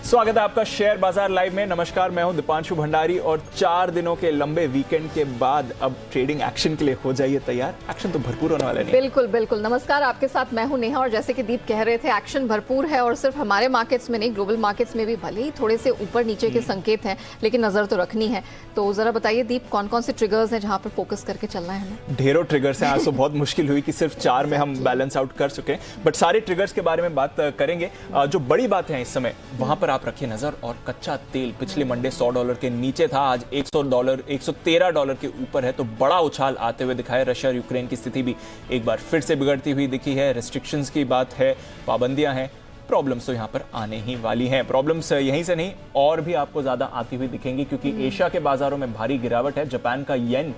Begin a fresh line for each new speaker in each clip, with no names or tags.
स्वागत है आपका शेयर बाजार लाइव में। नमस्कार, मैं हूं दीपांशु भंडारी और 4 दिनों के लंबे वीकेंड के बाद अब ट्रेडिंग एक्शन के लिए हो जाइए तैयार। एक्शन तो भरपूर होने वाला है।
बिल्कुल बिल्कुल। नमस्कार, आपके साथ मैं हूं नेहा और जैसे कि दीप कह रहे थे, एक्शन भरपूर है और सिर्फ हमारे मार्केट्स में नहीं, ग्लोबल मार्केट्स में भी भले ही थोड़े से ऊपर नीचे के संकेत हैं, लेकिन नजर तो रखनी है। तो जरा बताइए दीप, कौन कौन से ट्रिगर्स हैं जहां पर फोकस करके चलना है हमें?
ढेरों ट्रिगर्स हैं। आज तो बहुत मुश्किल हुई कि सिर्फ 4 में हम बैलेंस आउट कर चुके, बट सारे ट्रिगर्स के बारे में बात करेंगे। जो बड़ी बात है इस समय, वहां पर आप रखिए नजर। और कच्चा तेल पिछले मंडे $100 के नीचे था, आज $113 के ऊपर है, तो बड़ा उछाल आते हुए दिखा है। रशिया और यूक्रेन की स्थिति भी एक बार फिर से बिगड़ती हुई दिखी है। रेस्ट्रिक्शंस की बात है, पाबंदियां हैं, प्रॉब्लम्स तो यहां पर आने ही वाली हैं। प्रॉब्लम्स यहीं से नहीं और भी आपको ज्यादा आती हुई दिखेंगी, क्योंकि एशिया के बाजारों में भारी गिरावट है। जापान का येन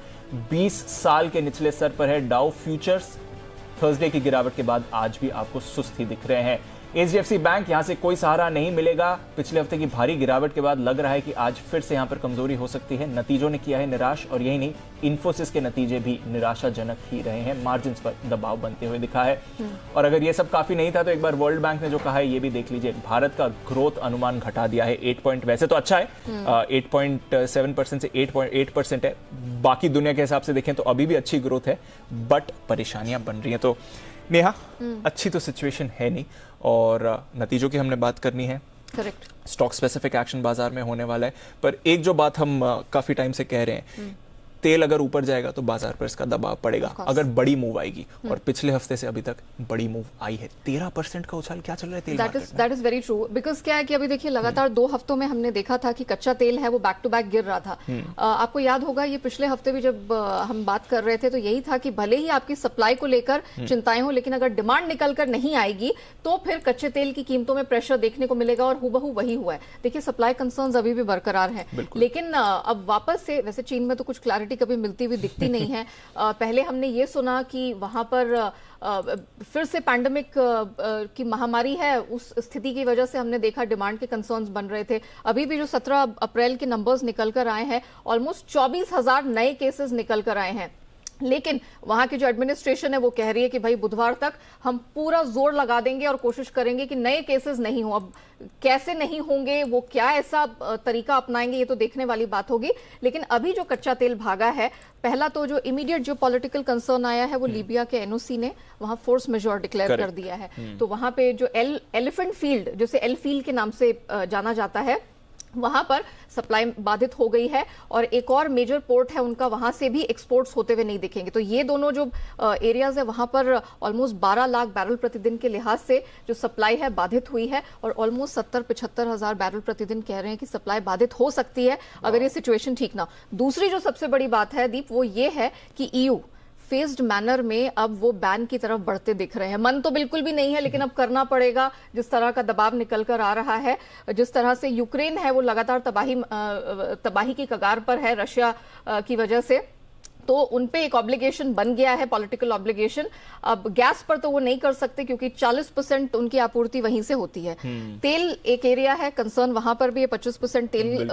20 साल के निचले स्तर पर है। डाउ फ्यूचर्स थर्सडे की गिरावट के बाद आज भी आपको सुस्त ही दिख रहे हैं। एचडीएफसी बैंक, यहां से कोई सहारा नहीं मिलेगा। पिछले हफ्ते की भारी गिरावट के बाद लग रहा है कि आज फिर से यहां पर कमजोरी हो सकती है। नतीजों ने किया है निराश, और यही नहीं, इन्फोसिस के नतीजे भी निराशाजनक ही रहे हैं। मार्जिन्स पर दबाव बनते हुए दिखा है। और अगर ये सब काफी नहीं था तो एक बार वर्ल्ड बैंक ने जो कहा है ये भी देख लीजिए। भारत का ग्रोथ अनुमान घटा दिया है 8 पॉइंट। वैसे तो अच्छा है, 8.7% से 8.8% है। बाकी दुनिया के हिसाब से देखें तो अभी भी अच्छी ग्रोथ है, बट परेशानियां बन रही हैं। तो नेहा, अच्छी तो सिचुएशन है नहीं, और नतीजों की हमने बात करनी है।
करेक्ट।
स्टॉक स्पेसिफिक एक्शन बाजार में होने वाला है, पर एक जो बात हम काफी टाइम से कह रहे हैं, तेल अगर ऊपर जाएगा तो बाजार पर इसका दबाव पड़ेगा अगर बड़ी मूव आएगी। और पिछले हफ्ते से अभी तक बड़ी मूव आई है। 13% का उछाल क्या चल रहा है तेल मार्केट में?
That is very true. Because क्या है कि अभी देखिए, लगातार 2 हफ्तों में हमने देखा था कि कच्चा तेल है वो बैक टू बैक गिर रहा था। आपको याद होगा, ये पिछले हफ्ते भी जब हम बात कर रहे थे तो यही था कि भले ही आपकी सप्लाई को लेकर चिंताएं हो, लेकिन अगर डिमांड निकल कर नहीं आएगी तो फिर कच्चे तेल की कीमतों में प्रेशर देखने को मिलेगा। और हुबहू वही हुआ है। देखिए, सप्लाई कंसर्न्स अभी भी बरकरार है, लेकिन अब वापस से, वैसे चीन में तो कुछ क्लैरिटी कभी मिलती हुई दिखती नहीं है। पहले हमने ये सुना कि वहां पर फिर से पैंडेमिक की महामारी है, उस स्थिति की वजह से हमने देखा डिमांड के कंसर्न्स बन रहे थे। अभी भी जो 17 अप्रैल के नंबर्स निकल कर आए हैं, ऑलमोस्ट 24,000 नए केसेस निकल कर आए हैं। लेकिन वहां की जो एडमिनिस्ट्रेशन है वो कह रही है कि भाई बुधवार तक हम पूरा जोर लगा देंगे और कोशिश करेंगे कि नए केसेस नहीं हो। अब कैसे नहीं होंगे, वो क्या ऐसा तरीका अपनाएंगे, ये तो देखने वाली बात होगी। लेकिन अभी जो कच्चा तेल भागा है, पहला तो जो इमीडिएट जो पॉलिटिकल कंसर्न आया है वो लीबिया के एनओसी ने वहां फोर्स मेजोर डिक्लेयर कर दिया है। तो वहां पे जो एलिफेंट फील्ड, जिसे एल फील्ड के नाम से जाना जाता है, वहां पर सप्लाई बाधित हो गई है। और एक और मेजर पोर्ट है उनका, वहां से भी एक्सपोर्ट्स होते हुए नहीं दिखेंगे। तो ये दोनों जो एरियाज है, वहां पर ऑलमोस्ट 12 लाख बैरल प्रतिदिन के लिहाज से जो सप्लाई है बाधित हुई है। और ऑलमोस्ट 70-75 हजार बैरल प्रतिदिन कह रहे हैं कि सप्लाई बाधित हो सकती है अगर ये सिचुएशन ठीक ना। दूसरी जो सबसे बड़ी बात है दीप, वो ये है कि ईयू फेज्ड मैनर में अब वो बैन की तरफ बढ़ते दिख रहे हैं। मन तो बिल्कुल भी नहीं है, लेकिन अब करना पड़ेगा। जिस तरह का दबाव निकल कर आ रहा है, जिस तरह से यूक्रेन है वो लगातार तबाही की कगार पर है रशिया की वजह से, तो उनपे एक ऑब्लिगेशन बन गया है, पॉलिटिकल ऑब्लिगेशन। अब गैस पर तो वो नहीं कर सकते क्योंकि 40% उनकी आपूर्ति वहीं से होती है। तेल एक एरिया है कंसर्न, वहां पर भी 25% तेल,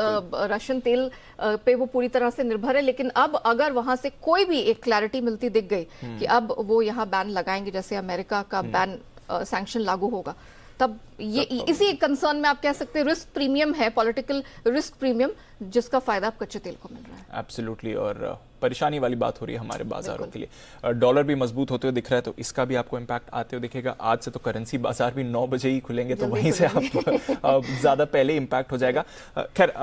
रशियन तेल पे वो पूरी तरह से निर्भर है। लेकिन अब अगर वहां से कोई भी एक क्लैरिटी मिलती दिख गई कि अब वो यहाँ बैन लगाएंगे, जैसे अमेरिका का बैन सैंक्शन लागू होगा, तब ये इसी कंसर्न में आप कह सकते हैं रिस्क प्रीमियम है, पॉलिटिकल रिस्क प्रीमियम, जिसका फायदा अब कच्चे तेल को मिल रहा है।
एब्सोल्युटली। और परेशानी वाली बात हो रही है हमारे बाजारों के लिए। डॉलर भी मजबूत होते हुए दिख रहा है, तो इसका भी आपको इंपैक्ट आते हुए दिखेगा। आज से तो करेंसी बाजार भी 9 बजे ही खुलेंगे, तो वहीं से आप ज्यादा पहले इंपैक्ट हो जाएगा। खैर,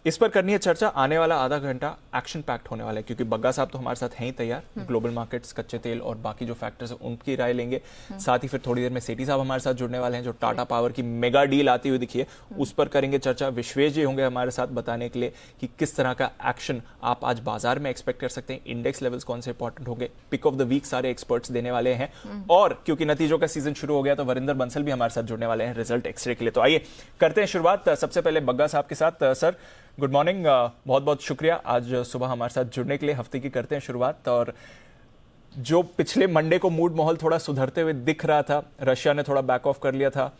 इस पर करनी है चर्चा। आने वाला आधा घंटा एक्शन पैक्ट होने वाला है, क्योंकि बग्गा साहब तो हमारे साथ हैं ही तैयार। ग्लोबल मार्केट्स, कच्चे तेल और बाकी जो फैक्टर्स हैं उनकी राय लेंगे। साथ ही फिर थोड़ी देर में सेठी साहब हमारे साथ जुड़ने वाले हैं, जो टाटा पावर की मेगा डील आती हुई दिखी है उस पर करेंगे चर्चा। विश्वेश जी होंगे हमारे साथ बताने के लिए कि किस तरह का एक्शन आप आज बाजार में एक्सपेक्ट कर सकते हैं। इंडेक्स लेवल्स कौन से इंपॉर्टेंट होंगे, पिक ऑफ द वीक सारे एक्सपर्ट्स देने वाले हैं। और क्योंकि नतीजों का सीजन शुरू हो गया, तो वरिंदर बंसल भी हमारे साथ जुड़ने वाले हैं रिजल्ट एक्सरे के लिए। तो आइए करते हैं शुरुआत सबसे पहले बग्गा साहब के साथ। सर, गुड मॉर्निंग, बहुत बहुत शुक्रिया आज सुबह हमारे साथ जुड़ने के लिए। हफ्ते की करते हैं शुरुआत। और जो पिछले मंडे को मूड माहौल थोड़ा सुधरते हुए दिख रहा था, रशिया ने थोड़ा बैक ऑफ कर लिया था,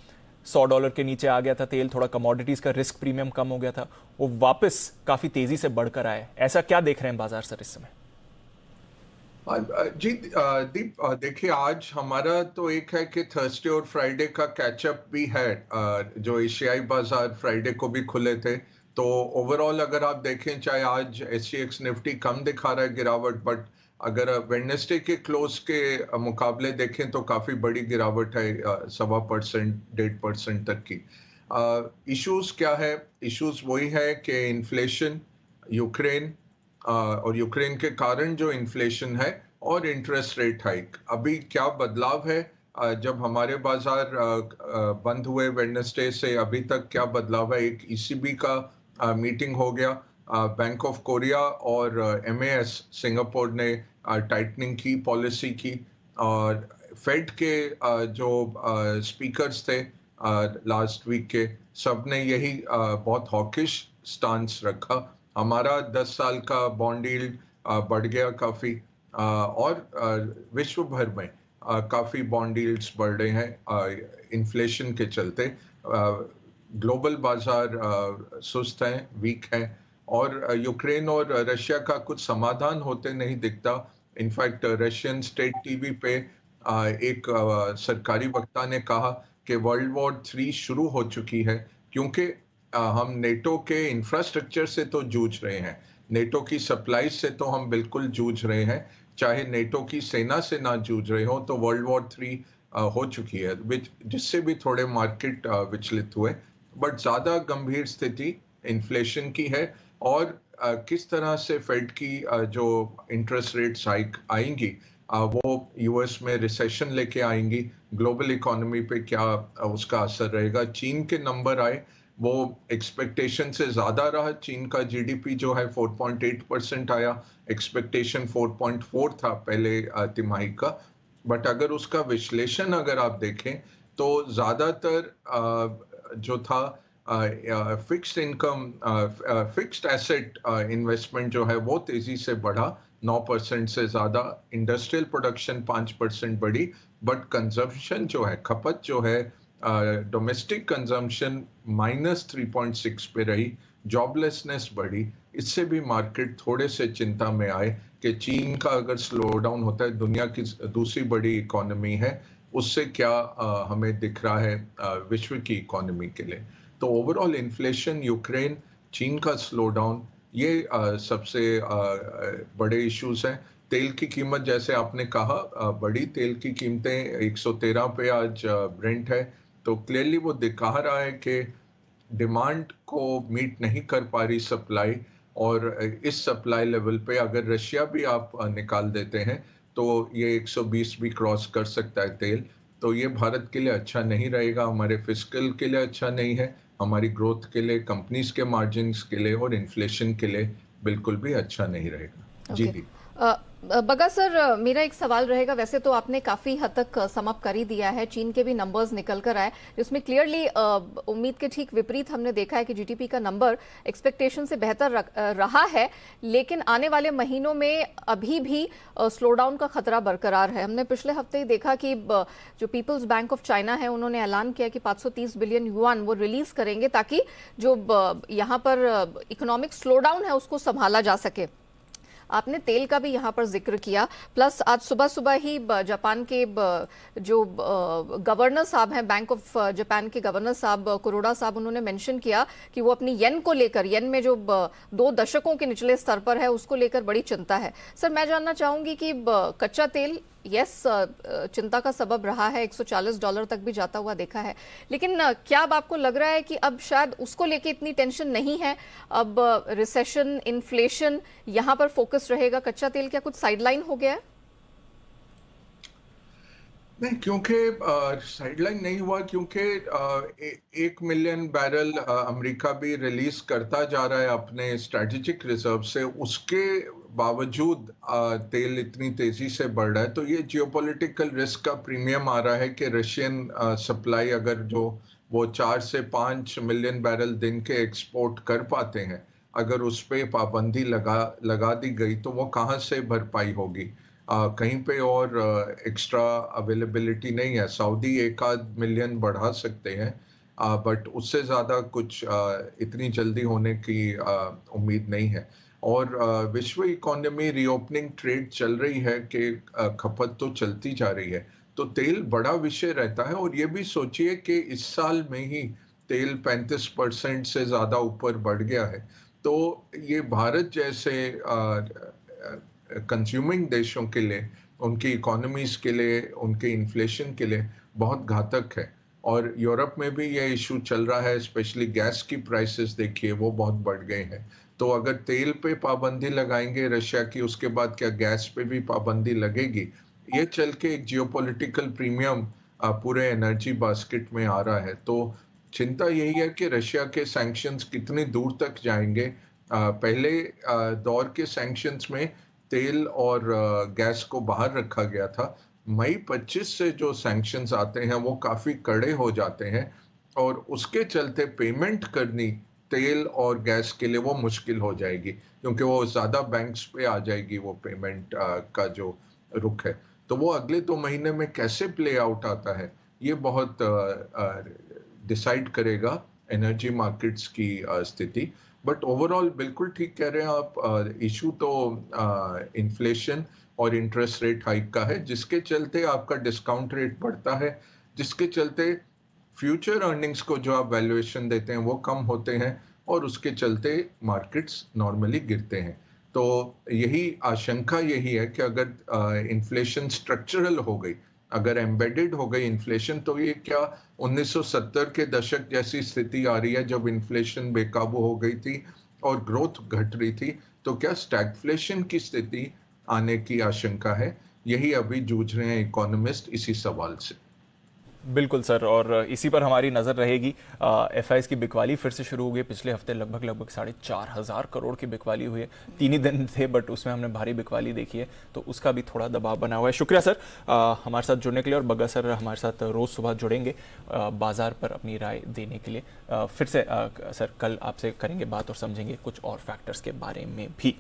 $100 के नीचे आ गया था तेल, थोड़ा कमोडिटीज का रिस्क प्रीमियम कम हो गया था, वो वापस काफी तेजी से बढ़कर आए। ऐसा क्या देख रहे हैं बाजार सर इस समय?
जी दीप, देखिए आज हमारा तो एक है कि थर्सडे और फ्राइडे का कैचअप भी है। जो एशियाई बाजार फ्राइडे को भी खुले थे, तो ओवरऑल अगर आप देखें, चाहे आज एसजीएक्स निफ्टी कम दिखा रहा है गिरावट, बट अगर वेडनेसडे के क्लोज के मुकाबले देखें तो काफी बड़ी गिरावट है, 1.25%, 1.5% तक की। इश्यूज क्या है? इश्यूज वही है कि इन्फ्लेशन, यूक्रेन, और यूक्रेन के कारण जो इन्फ्लेशन है, और इंटरेस्ट रेट हाइक। अभी क्या बदलाव है? जब हमारे बाजार बंद हुए वेडनेसडे से अभी तक क्या बदलाव है? एक ईसीबी का मीटिंग हो गया, बैंक ऑफ कोरिया और एमएएस सिंगापुर ने टाइटनिंग की, पॉलिसी की, और फेड के जो स्पीकर्स थे लास्ट वीक के, सब ने यही बहुत हॉकिश स्टांस रखा। हमारा 10 साल का बॉन्ड यील्ड बढ़ गया काफी, और विश्व भर में काफी बॉन्ड यील्ड्स बढ़ रहे हैं इन्फ्लेशन के चलते। ग्लोबल बाजार सुस्त हैं, वीक हैं, और यूक्रेन और रशिया का कुछ समाधान होते नहीं दिखता। इनफैक्ट रशियन स्टेट टीवी पे एक सरकारी वक्ता ने कहा कि वर्ल्ड वॉर 3 शुरू हो चुकी है, क्योंकि हम नेटो के इंफ्रास्ट्रक्चर से तो जूझ रहे हैं, नेटो की सप्लाई से तो हम बिल्कुल जूझ रहे हैं। चाहे नेटो की सेना से ना जूझ रहे हो, तो वर्ल्ड वॉर 3 हो चुकी है, जिससे भी थोड़े मार्केट विचलित हुए। बट ज्यादा गंभीर स्थिति इन्फ्लेशन की है, और किस तरह से फेड की जो इंटरेस्ट रेट्स हाइक आएंगी, वो यूएस में रिसेशन लेके आएंगी, ग्लोबल इकोनॉमी पे क्या उसका असर रहेगा। चीन के नंबर आए, वो एक्सपेक्टेशन से ज्यादा रहा। चीन का जीडीपी जो है 4.8% आया, एक्सपेक्टेशन 4.4 था पहले तिमाही का। बट अगर उसका विश्लेषण अगर आप देखें, तो ज्यादातर जो था fixed income, fixed asset investment जो है वो तेजी से बढ़ा, 9% से ज्यादा। इंडस्ट्रियल प्रोडक्शन 5% बढ़ी, बट कंजम्पशन जो है, खपत जो है, डोमेस्टिक कंजम्पशन -3.6 पे रही। जॉबलेसनेस बढ़ी। इससे भी मार्केट थोड़े से चिंता में आए कि चीन का अगर स्लो डाउन होता है, दुनिया की दूसरी बड़ी इकोनॉमी है, उससे क्या हमें दिख रहा है विश्व की इकोनॉमी के लिए। तो ओवरऑल इन्फ्लेशन, यूक्रेन, चीन का स्लो डाउन, ये सबसे बड़े इश्यूज हैं। तेल की कीमत, जैसे आपने कहा, बड़ी तेल की कीमतें 113 पे आज ब्रेंट है, तो क्लियरली वो दिखा रहा है कि डिमांड को मीट नहीं कर पा रही सप्लाई। और इस सप्लाई लेवल पे अगर रशिया भी आप निकाल देते हैं, तो ये 120 भी क्रॉस कर सकता है तेल। तो ये भारत के लिए अच्छा नहीं रहेगा, हमारे फिस्कल के लिए अच्छा नहीं है, हमारी ग्रोथ के लिए, कंपनीज के मार्जिन्स के लिए, और इन्फ्लेशन के लिए बिल्कुल भी अच्छा नहीं रहेगा। जी दी।
बगा सर, मेरा एक सवाल रहेगा। वैसे तो आपने काफी हद तक समअप कर ही दिया है, चीन के भी नंबर्स निकल कर आए, जिसमें क्लियरली उम्मीद के ठीक विपरीत हमने देखा है कि जीडीपी का नंबर एक्सपेक्टेशन से बेहतर रहा है, लेकिन आने वाले महीनों में अभी भी स्लो डाउन का खतरा बरकरार है। हमने पिछले हफ्ते ही देखा कि जो पीपल्स बैंक ऑफ चाइना है, उन्होंने ऐलान किया कि 530 बिलियन युआन वो रिलीज करेंगे, ताकि जो यहाँ पर इकोनॉमिक स्लो डाउन है उसको संभाला जा सके। आपने तेल का भी यहाँ पर जिक्र किया, प्लस आज सुबह सुबह ही जापान के जो गवर्नर साहब हैं, बैंक ऑफ जापान के गवर्नर साहब कुरोडा साहब, उन्होंने मेंशन किया कि वो अपनी येन को लेकर, येन में जो 2 दशकों के निचले स्तर पर है, उसको लेकर बड़ी चिंता है। सर, मैं जानना चाहूंगी कि कच्चा तेल चिंता का सबब रहा है, $140 तक भी जाता हुआ देखा है, लेकिन क्या अब आपको लग रहा है कि अब शायद उसको लेके इतनी टेंशन नहीं है, अब रिसेशन, इन्फ्लेशन यहां पर फोकस रहेगा, कच्चा तेल क्या कुछ साइडलाइन हो गया है?
नहीं, क्योंकि साइडलाइन नहीं हुआ, क्योंकि 1 मिलियन बैरल अमेरिका भी रिलीज करता जा रहा है अपने स्ट्रेटेजिक रिजर्व से, उसके बावजूद तेल इतनी तेजी से बढ़ रहा है। तो ये जियोपॉलिटिकल रिस्क का प्रीमियम आ रहा है कि रशियन सप्लाई अगर जो वो 4 से 5 मिलियन बैरल दिन के एक्सपोर्ट कर पाते हैं, अगर उस पर पाबंदी लगा दी गई, तो वो कहाँ से भरपाई होगी? कहीं पे और एक्स्ट्रा अवेलेबिलिटी नहीं है। सऊदी 1-8 मिलियन बढ़ा सकते हैं, बट उससे ज़्यादा कुछ इतनी जल्दी होने की उम्मीद नहीं है। और विश्व इकोनॉमी रीओपनिंग ट्रेड चल रही है कि खपत तो चलती जा रही है, तो तेल बड़ा विषय रहता है। और ये भी सोचिए कि इस साल में ही तेल 35% से ज़्यादा ऊपर बढ़ गया है। तो ये भारत जैसे कंज्यूमिंग देशों के लिए, उनकी इकोनॉमीज के लिए, उनके इन्फ्लेशन के लिए बहुत घातक है। और यूरोप में भी ये इशू चल रहा है, स्पेशली गैस की प्राइसेस देखिए वो बहुत बढ़ गए हैं। तो अगर तेल पे पाबंदी लगाएंगे रशिया की, उसके बाद क्या गैस पे भी पाबंदी लगेगी? ये चल के एक जियोपॉलिटिकल प्रीमियम पूरे एनर्जी बास्केट में आ रहा है। तो चिंता यही है कि रशिया के सैंक्शंस कितनी दूर तक जाएंगे। पहले दौर के सैंक्शंस में तेल और गैस को बाहर रखा गया था। मई 25 से जो सैंक्शंस आते हैं वो काफी कड़े हो जाते हैं, और उसके चलते पेमेंट करनी तेल और गैस के लिए वो मुश्किल हो जाएगी, क्योंकि वो ज्यादा बैंक्स पे आ जाएगी वो पेमेंट का जो रुख है। तो वो अगले 2 महीने में कैसे प्ले आउट आता है, ये बहुत डिसाइड करेगा एनर्जी मार्केट्स की स्थिति। बट ओवरऑल बिल्कुल ठीक कह रहे हैं आप, इशू तो इन्फ्लेशन और इंटरेस्ट रेट हाइक का है, जिसके चलते आपका डिस्काउंट रेट बढ़ता है, जिसके चलते फ्यूचर अर्निंग्स को जो आप वैल्यूएशन देते हैं वो कम होते हैं, और उसके चलते मार्केट्स नॉर्मली गिरते हैं। तो यही आशंका यही है कि अगर इन्फ्लेशन स्ट्रक्चरल हो गई, अगर एम्बेडेड हो गई इन्फ्लेशन, तो ये क्या 1970 के दशक जैसी स्थिति आ रही है जब इन्फ्लेशन बेकाबू हो गई थी और ग्रोथ घट रही थी, तो क्या स्टैगफ्लेशन की स्थिति आने की आशंका है? यही अभी जूझ रहे हैं इकोनॉमिस्ट इसी सवाल से।
बिल्कुल सर, और इसी पर हमारी नज़र रहेगी। एफआईएस की बिकवाली फिर से शुरू हो गई। पिछले हफ्ते लगभग 4,500 करोड़ की बिकवाली हुई है। 3 ही दिन थे बट उसमें हमने भारी बिकवाली देखी है, तो उसका भी थोड़ा दबाव बना हुआ है। शुक्रिया सर हमारे साथ जुड़ने के लिए, और बग्गा सर हमारे साथ रोज़ सुबह जुड़ेंगे बाजार पर अपनी राय देने के लिए। फिर से सर कल आपसे करेंगे बात और समझेंगे कुछ और फैक्टर्स के बारे में भी।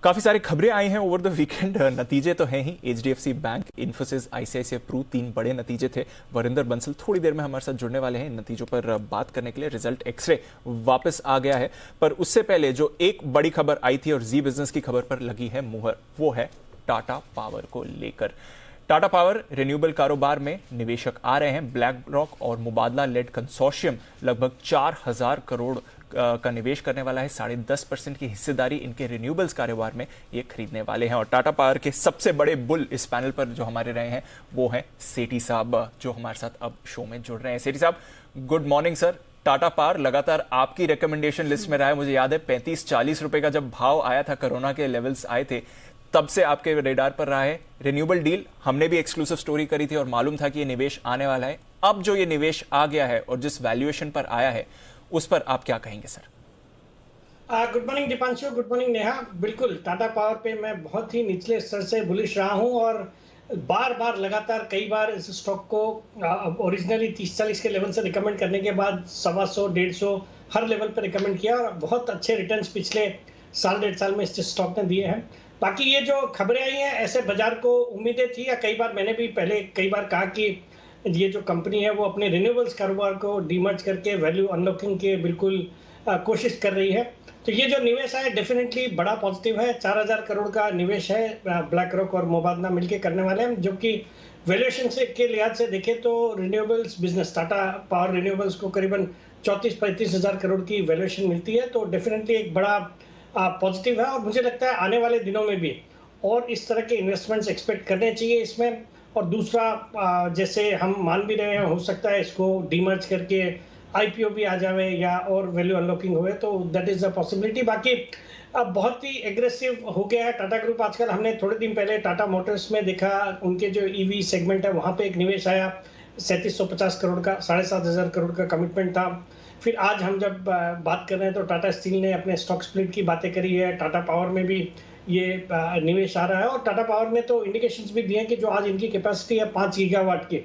काफी सारी खबरें आई हैं ओवर द वीकेंड। नतीजे तो हैं ही, एचडीएफसी बैंक, इन्फोसिस, आईसीआईसीआई प्रू, 3 बड़े नतीजे थे। वरिंदर बंसल थोड़ी देर में हमारे साथ जुड़ने वाले हैं इन नतीजों पर बात करने के लिए। रिजल्ट एक्सरे वापस आ गया है, पर उससे पहले जो एक बड़ी खबर आई थी और जी बिजनेस की खबर पर लगी है मुहर, वो है टाटा पावर को लेकर। टाटा पावर रिन्यूएबल कारोबार में निवेशक आ रहे हैं। ब्लैक रॉक और मुबादला लेड कंसोर्शियम लगभग 4,000 करोड़ का निवेश करने वाला है। 10.5% की हिस्सेदारी इनके रिन्यूएबल्स कारोबार में ये खरीदने वाले हैं। और टाटा पावर के सबसे बड़े बुल इस पैनल पर जो हमारे रहे हैं वो हैं सेठी साहब, जो हमारे साथ अब शो में जुड़ रहे हैं। सेठी साहब, good morning sir. Tata power लगातार आपकी रिकमेंडेशन लिस्ट में रहा है। मुझे याद है 35-40 रुपए का जब भाव आया था, कोरोना के लेवल्स आए थे, तब से आपके रेडार पर रहा है। रिन्यूएबल डील हमने भी एक्सक्लूसिव स्टोरी करी थी और मालूम था कि ये निवेश आने वाला है। अब जो ये निवेश आ गया है और जिस वैल्यूएशन पर आया है, उस पर आप क्या कहेंगे sir?
Good morning Deepanshu, good morning Neha. बिल्कुल, टाटा पावर पे मैं बहुत ही निचले स्तर से बुलिश रहा हूं, और बार बार लगातार कई बार इस स्टॉक को ओरिजिनली 30-40 के लेवल से रिकमेंड करने के बाद 125-150 हर लेवल पर रिकमेंड किया, और बहुत अच्छे रिटर्न्स पिछले साल 1.5 साल में इस स्टॉक ने दिए हैं। बाकी ये जो खबरें आई हैं, ऐसे बाजार को उम्मीदें थी, या कई बार मैंने भी पहले कई बार कहा कि ये जो कंपनी है वो अपने रिन्यूएबल्स कारोबार को डीमर्ज करके वैल्यू अनलॉकिंग के बिल्कुल कोशिश कर रही है। तो ये जो निवेश है डेफिनेटली बड़ा पॉजिटिव है। 4,000 करोड़ का निवेश है, ब्लैक रॉक और मुबादला मिलकर करने वाले हैं, जो कि वैल्यूएशन से के लिहाज से देखें तो renewables business, Tata power renewables को करीबन 34-35 हज़ार करोड़ की वैल्यूएशन मिलती है। तो डेफिनेटली एक बड़ा पॉजिटिव है, और मुझे लगता है आने वाले दिनों में भी और इस तरह के इन्वेस्टमेंट्स एक्सपेक्ट करने चाहिए इसमें। और दूसरा, जैसे हम मान भी रहे हैं, हो सकता है इसको डीमर्ज करके आईपीओ भी आ जावे या और वैल्यू अनलॉकिंग हुए, तो दैट इज अ पॉसिबिलिटी। बाकी अब बहुत ही एग्रेसिव हो गया है टाटा ग्रुप आजकल। हमने थोड़े दिन पहले टाटा मोटर्स में देखा, उनके जो ईवी सेगमेंट है वहाँ पे एक निवेश आया 3750 करोड़ का, 7,500 करोड़ का कमिटमेंट था। फिर आज हम जब बात कर रहे हैं तो टाटा स्टील ने अपने स्टॉक स्प्लिट की बातें करी है, टाटा पावर में भी ये निवेश आ रहा है, और टाटा पावर ने तो इंडिकेशंस भी दिए हैं कि जो आज इनकी कैपेसिटी है 5 गीगावाट की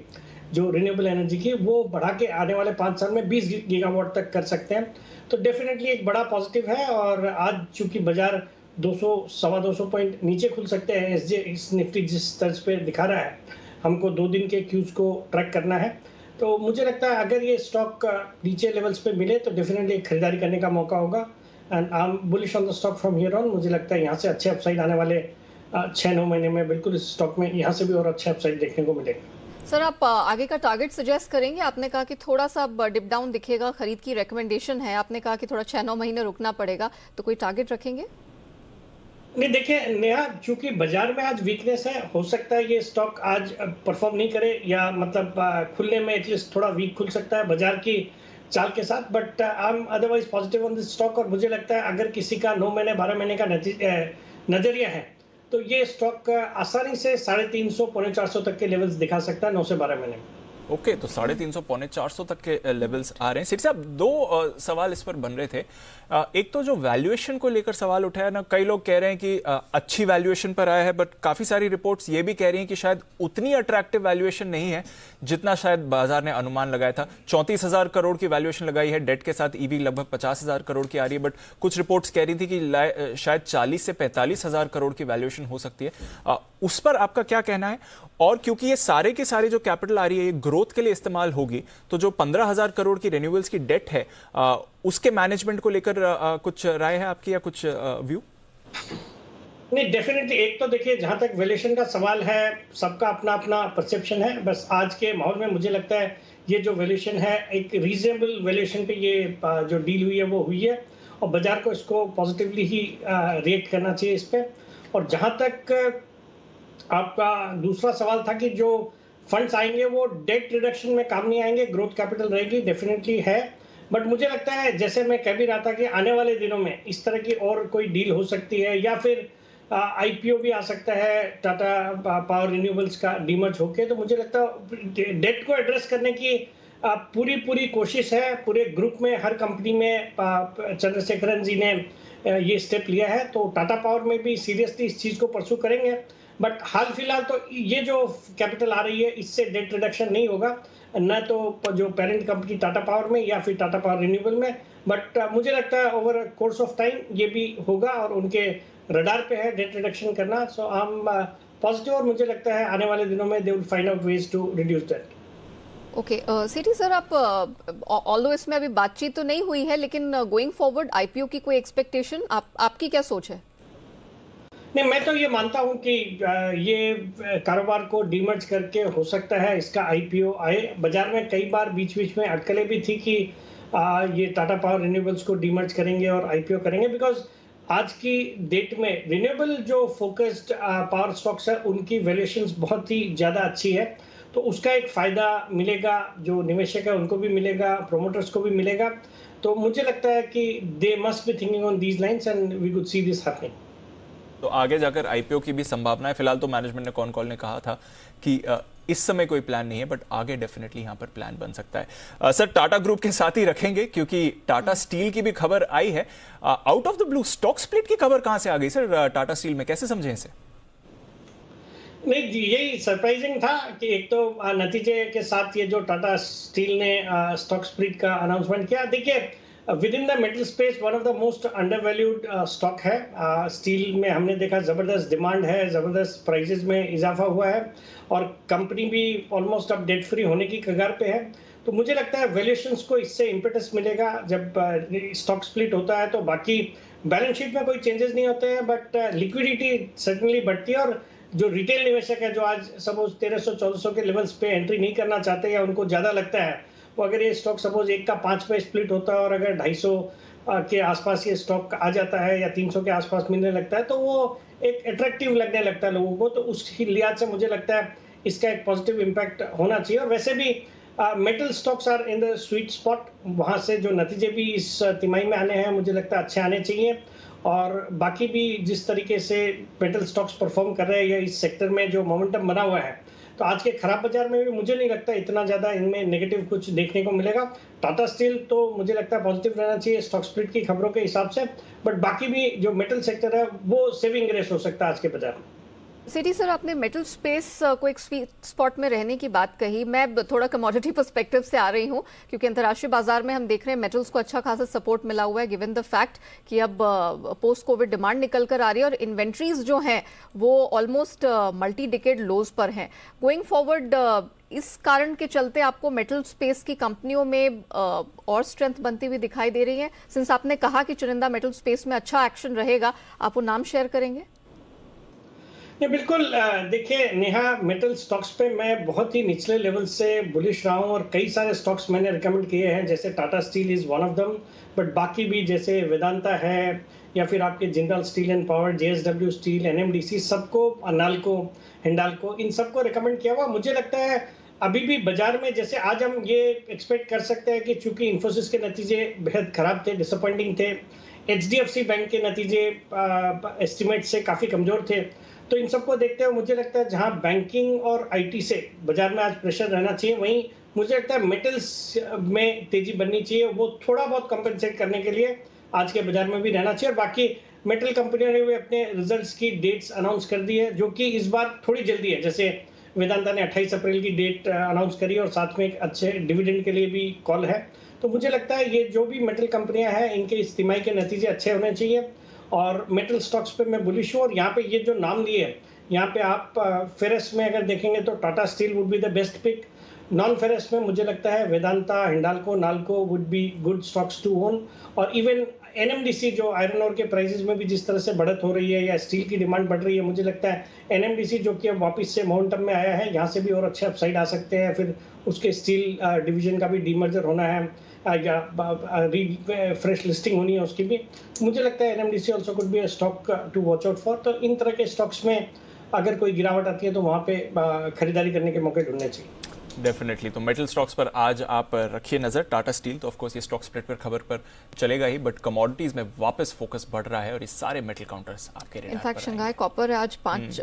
जो रिन्यूएबल एनर्जी की, वो बढ़ा के आने वाले 5 साल में 20 गीगावाट तक कर सकते हैं। तो डेफिनेटली एक बड़ा पॉजिटिव है। और आज चूंकि बाजार 200-225 पॉइंट नीचे खुल सकते हैं, इस निफ्टी जिस तर्ज पे दिखा रहा है, हमको 2 दिन के क्यूज को ट्रैक करना है। तो मुझे लगता है अगर ये स्टॉक नीचे लेवल्स पे मिले तो डेफिनेटली खरीदारी करने का मौका होगा। And I am bullish on the stock from here on. मुझे लगता है यहाँ से अच्छे अपसाइड आने वाले 6-9 महीने में बिल्कुल इस स्टॉक में यहाँ से भी और अच्छे अपसाइड देखने को मिलेगा।
सर आप आगे का टारगेट सजेस्ट करेंगे? आपने कहा कि थोड़ा सा डिप डाउन दिखेगा, खरीद की रिकमेंडेशन है, आपने कहा कि थोड़ा 6-9 महीने रुकना पड़ेगा, तो कोई टारगेट रखेंगे?
नहीं देखिए नेहा, चूंकि बाजार में आज वीकनेस है, हो सकता है ये स्टॉक आज परफॉर्म नहीं करे या मतलब खुलने में एटलीस्ट थोड़ा वीक खुल सकता है बाजार की चाल के साथ, but I am otherwise positive on this stock. और मुझे लगता है अगर किसी का 9 महीने 12 महीने का नजरिया है तो ये स्टॉक आसानी से 350 पौने 400 तक के लेवल्स दिखा सकता है 9 से 12 महीने में।
ओके, तो 350 पौने 400 तक के लेवल्स आ रहे हैं। सिर्फ साहब दो सवाल इस पर बन रहे थे। एक तो जो वैल्यूएशन को लेकर सवाल उठाया ना, कई लोग कह रहे हैं कि अच्छी वैल्यूएशन पर आया है, बट काफी सारी रिपोर्ट्स ये भी कह रही हैं कि शायद उतनी अट्रैक्टिव वैल्यूएशन नहीं है जितना शायद बाजार ने अनुमान लगाया था। 34,000 करोड़ की वैल्यूएशन लगाई है, डेट के साथ ईवी लगभग 50,000 करोड़ की आ रही है, बट कुछ रिपोर्ट्स कह रही थी कि शायद 40 से 45,000 करोड़ की वैल्यूएशन हो सकती है। उस पर आपका क्या कहना है? और क्योंकि ये सारे के सारे जो कैपिटल आ रही है ये ग्रोथ के लिए इस्तेमाल होगी, तो जो 15,000 करोड़ की रिन्यूएबल्स की डेट है उसके मैनेजमेंट को लेकर कुछ राय है आपकी या कुछ व्यू?
नहीं डेफिनेटली, एक तो देखिए जहां तक वैल्यूएशन का सवाल है सबका अपना अपना परसेप्शन है। बस आज के माहौल में मुझे लगता है ये जो वैल्यूएशन है एक रीजनेबल वैल्यूएशन पे ये जो डील हुई है वो हुई है और बाजार को इसको पॉजिटिवली ही रिएक्ट करना चाहिए इस पे। और जहां तक आपका दूसरा सवाल था कि जो फंड्स आएंगे वो डेट रिडक्शन में काम नहीं आएंगे, ग्रोथ कैपिटल रहेगी, डेफिनेटली है। बट मुझे लगता है जैसे मैं कह भी रहा था कि आने वाले दिनों में इस तरह की और कोई डील हो सकती है या फिर आईपीओ भी आ सकता है टाटा पावर रिन्यूएबल्स का डीमर्ज होके। तो मुझे लगता है डेट को एड्रेस करने की पूरी कोशिश है पूरे ग्रुप में, हर कंपनी में चंद्रशेखरन जी ने ये स्टेप लिया है। तो टाटा पावर में भी सीरियसली इस चीज को परसू करेंगे। बट हाल फिलहाल तो ये जो कैपिटल आ रही है इससे डेट रिडक्शन नहीं होगा, न तो जो पेरेंट कंपनी टाटा पावर में या फिर टाटा पावर रिन्यूएबल में। बट मुझे लगता है ओवर कोर्स ऑफ टाइम ये भी होगा और उनके रडार पे है डेट रिडक्शन करना। सो आई एम पॉजिटिव और मुझे लगता है आने वाले दिनों में they will find out ways to reduce debt.
Okay सीटी सर, आप ऑल्दो इसमें अभी बातचीत तो नहीं हुई है, लेकिन गोइंग फॉरवर्ड आईपीओ की कोई एक्सपेक्टेशन आपकी क्या सोच है?
नहीं, मैं तो ये मानता हूं कि ये कारोबार को डीमर्ज करके हो सकता है इसका आईपीओ आए। बाजार में कई बार बीच में अटकलें भी थी कि ये टाटा पावर रिन्यूएबल्स को डीमर्ज करेंगे और आईपीओ करेंगे, बिकॉज आज की डेट में रिन्यूएबल जो फोकस्ड पावर स्टॉक्स है उनकी वैल्यूएशंस बहुत ही ज्यादा अच्छी है। तो उसका एक फायदा मिलेगा, जो निवेशक है उनको भी मिलेगा, प्रोमोटर्स को भी मिलेगा। तो मुझे लगता है कि they must be thinking on these lines and we could see this happening.
तो आगे जाकर आईपीओ की भी संभावना है। फिलहाल तो मैनेजमेंट ने कॉल ने कहा था कि इस समय कोई प्लान नहीं है, बट आगे डेफिनेटली यहां पर प्लान बन सकता है। सर टाटा ग्रुप के साथ ही रखेंगे क्योंकि टाटा स्टील की भी खबर आई है out of the blue. Stock split की खबर कहां से आ गई सर टाटा स्टील में, कैसे समझें इसे?
नहीं जी, यही सरप्राइजिंग था कि एक तो नतीजे के साथ ये जो टाटा स्टील ने स्टॉक स्प्लिट का अनाउंसमेंट किया। देखिए with in the metal space one of the most undervalued stock है। स्टील में हमने देखा जबरदस्त डिमांड है, जबरदस्त प्राइसेस में इजाफा हुआ है और कंपनी भी ऑलमोस्ट अब डेट फ्री होने की कगार पे है। तो मुझे लगता है वैल्यूएशंस को इससे इम्पेटस मिलेगा। जब स्टॉक स्प्लिट होता है तो बाकी बैलेंस शीट में कोई चेंजेस नहीं होते हैं, बट लिक्विडिटी सर्टनली बढ़ती है और जो रिटेल निवेशक है जो आज सपोज 1300-1400 के लेवल्स पे एंट्री नहीं करना चाहते या उनको ज्यादा लगता है, वो अगर ये स्टॉक सपोज 1 का 5 पे स्प्लिट होता है और अगर 250 के आसपास ये स्टॉक आ जाता है या 300 के आसपास मिलने लगता है तो वो एक अट्रैक्टिव लगने लगता है लोगों को। तो उस लिहाज से मुझे लगता है इसका एक पॉजिटिव इम्पैक्ट होना चाहिए। और वैसे भी metal stocks are in the sweet spot, वहां से जो नतीजे भी इस तिमाही में आने हैं मुझे लगता है अच्छे आने चाहिए। और बाकी भी जिस तरीके से मेटल स्टॉक्स परफॉर्म कर रहे हैं या इस सेक्टर में जो मोमेंटम बना हुआ है, तो आज के खराब बाजार में भी मुझे नहीं लगता इतना ज्यादा इनमें नेगेटिव कुछ देखने को मिलेगा। टाटा स्टील तो मुझे लगता है पॉजिटिव रहना चाहिए स्टॉक स्प्लिट की खबरों के हिसाब से, बट बाकी भी जो मेटल सेक्टर है वो सेविंग ग्रेस हो सकता है आज के बाजार में।
सिटी सर, आपने मेटल स्पेस को एक स्वीट स्पॉट में रहने की बात कही। मैं थोड़ा कमोडिटी पर्सपेक्टिव से आ रही हूँ क्योंकि अंतर्राष्ट्रीय बाजार में हम देख रहे हैं मेटल्स को अच्छा खासा सपोर्ट मिला हुआ है, गिवन द फैक्ट कि अब पोस्ट कोविड डिमांड निकल कर आ रही है और इन्वेंट्रीज जो हैं वो ऑलमोस्ट मल्टी डिकेड लोज पर हैं। गोइंग फॉरवर्ड इस कारण के चलते आपको मेटल स्पेस की कंपनियों में और स्ट्रेंथ बनती हुई दिखाई दे रही है? सिंस आपने कहा कि चुनिंदा मेटल स्पेस में अच्छा एक्शन रहेगा, आप वो नाम शेयर करेंगे?
बिल्कुल। देखिए नेहा, मेटल स्टॉक्स पे मैं बहुत ही निचले लेवल से बुलिश रहा हूँ और कई सारे स्टॉक्स मैंने रिकमेंड किए हैं, जैसे Tata steel is one of them, but बाकी भी जैसे वेदांता है या फिर आपके Jindal steel and power, JSW steel, NMDC, सबको, नाल्को, हिंडाल्को, इन सबको रिकमेंड किया हुआ। मुझे लगता है अभी भी बाजार में, जैसे आज हम ये एक्सपेक्ट कर सकते हैं कि चूंकि इन्फोसिस के नतीजे बेहद खराब थे, डिसअपॉइंटिंग थे, एचडीएफसी बैंक के नतीजे एस्टिमेट से काफी कमजोर थे, तो इन सबको देखते हुए मुझे लगता है जहां बैंकिंग और आईटी से बाजार में आज प्रेशर रहना चाहिए, वहीं मुझे लगता है मेटल्स में तेजी बननी चाहिए, वो थोड़ा बहुत कंपेंसेट करने के लिए आज के बाजार में भी रहना चाहिए। और बाकी मेटल कंपनियों ने भी अपने रिजल्ट्स की डेट्स अनाउंस कर दी है, जो कि इस बार थोड़ी जल्दी है। जैसे वेदांता ने 28 अप्रैल की डेट अनाउंस करी और साथ में एक अच्छे डिविडेंड के लिए भी कॉल है। तो मुझे लगता है ये जो भी मेटल कंपनियां हैं, इनके इस तिमाही के नतीजे अच्छे होने चाहिए और मेटल स्टॉक्स पे मैं बुलिश हूँ। और यहाँ पे ये जो नाम लिए हैं, यहाँ पे आप फेरस में अगर देखेंगे तो Tata Steel would be the best pick. Non ferrous में मुझे लगता है Vedanta, Hindalco, Nalco would be good stocks to own. और इवन एनएमडीसी, जो आयरन ओर के प्राइसेस में भी जिस तरह से बढ़त हो रही है या स्टील की डिमांड बढ़ रही है, मुझे लगता है एनएमडीसी जो कि अब वापस से मोमेंटम में आया है, यहाँ से भी और अच्छे अपसाइड आ सकते हैं। फिर उसके स्टील डिवीजन का भी डीमर्जर होना है या फ्रेश लिस्टिंग होनी है उसकी भी। मुझे लगता है NMDC also could be a stock to watch out for. तो इन तरह के स्टॉक्स में अगर कोई गिरावट आती है तो वहाँ पे खरीदारी करने के मौके ढूंढने चाहिए।
डेफिनेटली। तो मेटल स्टॉक्स पर आज आप रखिए नजर। टाटा स्टील तो ऑफकोर्स ये स्टॉक स्प्लिट पर खबर पर चलेगा ही, बट कमोडिटीज में वापस फोकस बढ़ रहा है और ये सारे मेटल काउंटर्स आपके रेडार पर।
इनफैक्ट शंघाई कॉपर आज 5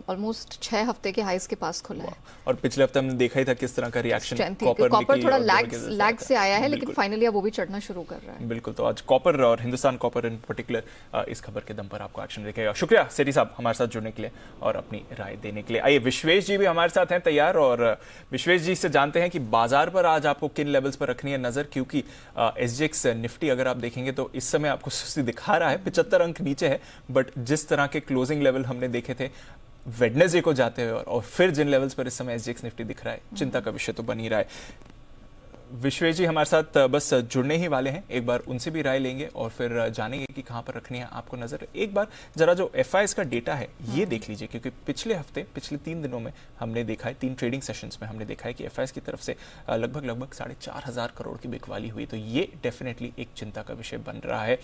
ऑलमोस्ट 6 हफ्ते के हाईज के पास खुला है
और पिछले हफ्ते हमने देखा ही था किस तरह का रिएक्शन
कॉपर थोड़ा लैग से आया है, लेकिन फाइनली अब वो भी चढ़ना शुरू कर रहा है।
बिल्कुल। तो आज कॉपर और हिंदुस्तान कॉपर इन पर्टिकुलर इस खबर के दम पर आपको एक्शन दिखेगा। शुक्रिया सेठी साहब हमारे साथ जुड़ने के लिए और अपनी राय देने के लिए। आइए विश्वेश जी भी हमारे साथ हैं तैयार, और विश्वेश जी से जानते हैं कि बाजार पर आज आपको किन लेवल्स पर रखनी है नजर, क्योंकि एसजीएक्स निफ्टी अगर आप देखेंगे तो इस समय आपको सुस्ती दिखा रहा है, 75 अंक नीचे है, बट जिस तरह के क्लोजिंग लेवल हमने देखे थे वेडनेसडे को जाते हुए और फिर जिन लेवल्स पर इस समय एसजीएक्स निफ्टी दिख रहा है, चिंता का विषय तो बन ही रहा है। विश्वेश जी हमारे साथ बस जुड़ने ही वाले हैं, एक बार उनसे भी राय लेंगे और फिर जानेंगे कि कहां पर रखनी है आपको नजर। एक बार जरा जो एफआईएस का डेटा है ये देख लीजिए, क्योंकि पिछले 3 दिनों में हमने देखा है, 3 ट्रेडिंग सेशंस में हमने देखा है कि एफआईएस की तरफ से लगभग 4,500 करोड़ की बिकवाली हुई। तो ये डेफिनेटली एक चिंता का विषय बन रहा है।